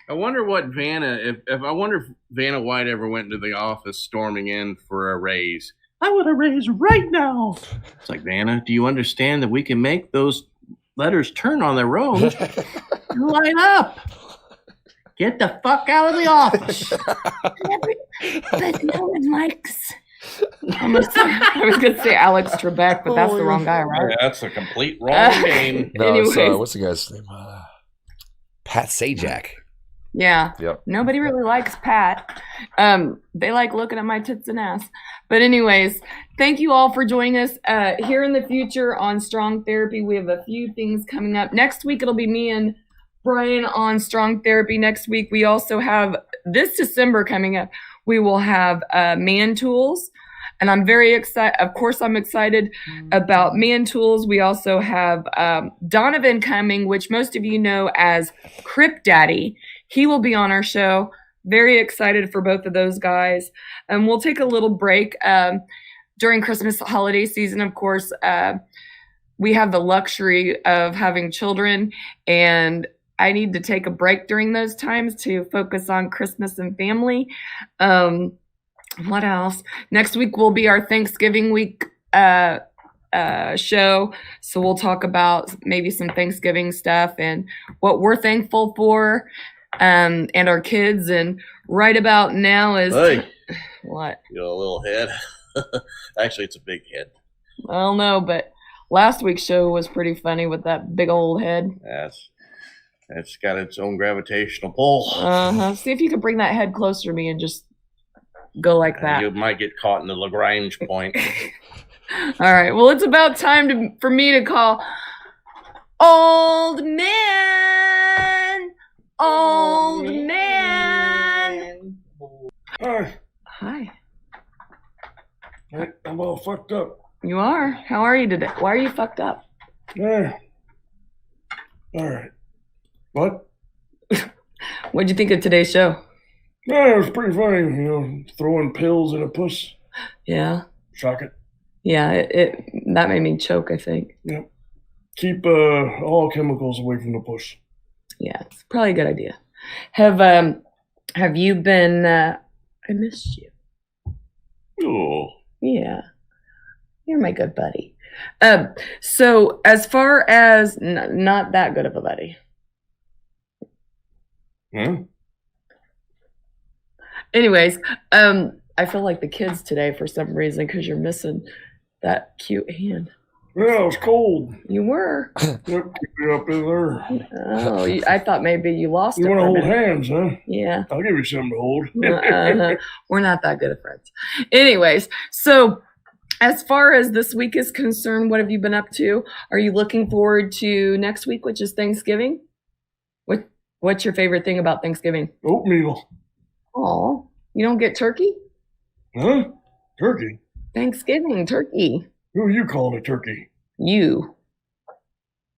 I wonder what Vanna, if I wonder if Vanna White ever went into the office storming in for a raise. I want a raise right now. It's like, Vanna, do you understand that we can make those letters turn on their own? Line up. Get the fuck out of the office. But no one likes. I was going to say Alex Trebek, but that's the wrong guy, right? That's a complete wrong name. No, it's, Anyways. what's the guy's name? Pat Sajak. Yeah. Yep. Nobody really likes Pat. They like looking at my tits and ass. But anyways, thank you all for joining us here in the future on Strong Therapy. We have a few things coming up. Next week, it'll be me and Brian on Strong Therapy. Next week, we also have this December coming up. We will have Man Tools. And I'm very excited. Of course, I'm excited about Man Tools. We also have Donovan coming, which most of you know as Crip Daddy. He will be on our show. Very excited for both of those guys. And we'll take a little break during Christmas holiday season. Of course, we have the luxury of having children, and I need to take a break during those times to focus on Christmas and family. What else? Next week will be our Thanksgiving week show. So we'll talk about maybe some Thanksgiving stuff and what we're thankful for, and our kids. And right about now is Hey, what? you got a little head. Actually, it's a big head. I don't know, but last week's show was pretty funny with that big old head. It's got its own gravitational pull. See if you could bring that head closer to me and just go like that. You might get caught in the Lagrange point. All right. Well, it's about time for me to call Old Man. Old Man. Hi. Hi. I'm all fucked up. You are? How are you today? Why are you fucked up? Yeah. All right. What? What'd you think of today's show? Yeah, it was pretty funny, throwing pills in a puss. Yeah. Shock it. Yeah, it that made me choke, I think. Yep. Keep all chemicals away from the puss. Yeah, it's probably a good idea. Have you been I missed you. Oh. Yeah. You're my good buddy. So as far as not that good of a buddy. Huh? Anyways, I feel like the kids today for some reason because you're missing that cute hand. Yeah, it was cold. You were. Yep, keep it up in there. Oh, I thought maybe you lost You it. want to for a hold minute. hands, huh? Yeah. I'll give you something to hold. We're not that good of friends. Anyways, so as far as this week is concerned, what have you been up to? Are you looking forward to next week, which is Thanksgiving? What's your favorite thing about Thanksgiving? Oatmeal. Oh, you don't get turkey? Huh? Turkey? Thanksgiving turkey. Who are you calling a turkey? You.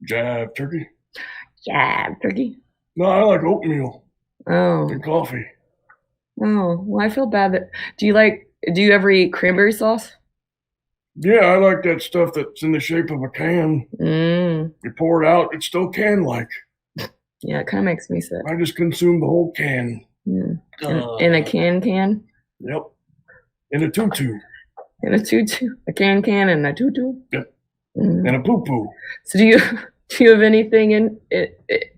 Jive turkey? Yeah, turkey. No, I like oatmeal Oh. and coffee. Oh, well, I feel bad that. Do you ever eat cranberry sauce? Yeah, I like that stuff that's in the shape of a can. Mm. You pour it out, it's still can-like. Yeah, it kind of makes me sick. I just consume the whole can. Mm. In a can? Yep. In a tutu. In a tutu? A can and a tutu? Yep. Mm. And a poo-poo. So do you have anything in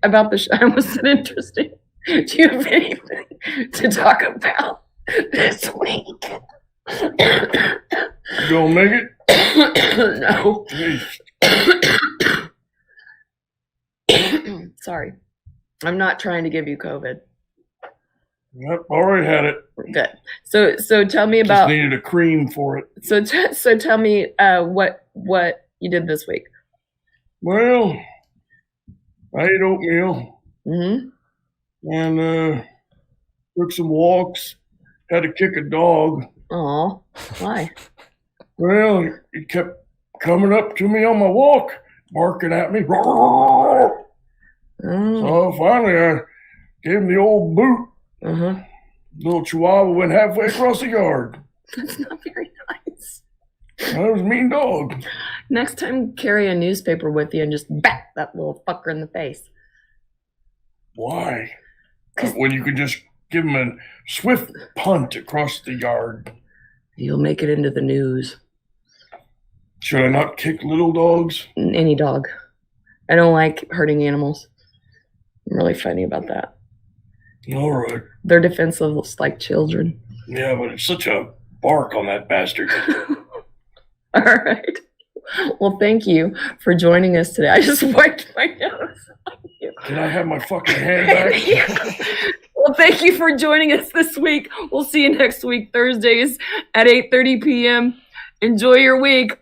about the show? I almost said interesting. Do you have anything to talk about this week? You gonna make it? No. Jeez. Sorry. I'm not trying to give you COVID. Yep, already had it. Good. So tell me Just about. needed a cream for it. So tell me what you did this week. Well, I ate oatmeal Mm-hmm. and took some walks. Had to kick a dog. Oh, why? Well, he kept coming up to me on my walk, barking at me. Oh. So finally, I gave him the old boot. Uh-huh. Little Chihuahua went halfway across the yard. That's not very nice. That was a mean dog. Next time, carry a newspaper with you and just bat that little fucker in the face. Why? When you could just give him a swift punt across the yard. You'll make it into the news. Should I not kick little dogs? Any dog. I don't like hurting animals. I'm really funny about that. All right. They're defenseless like children. Yeah, but it's such a bark on that bastard. All right. Well, thank you for joining us today. I just wiped my nose. Can I have my fucking hand back? Yeah. Well, thank you for joining us this week. We'll see you next week, Thursdays at 8:30 p.m. Enjoy your week.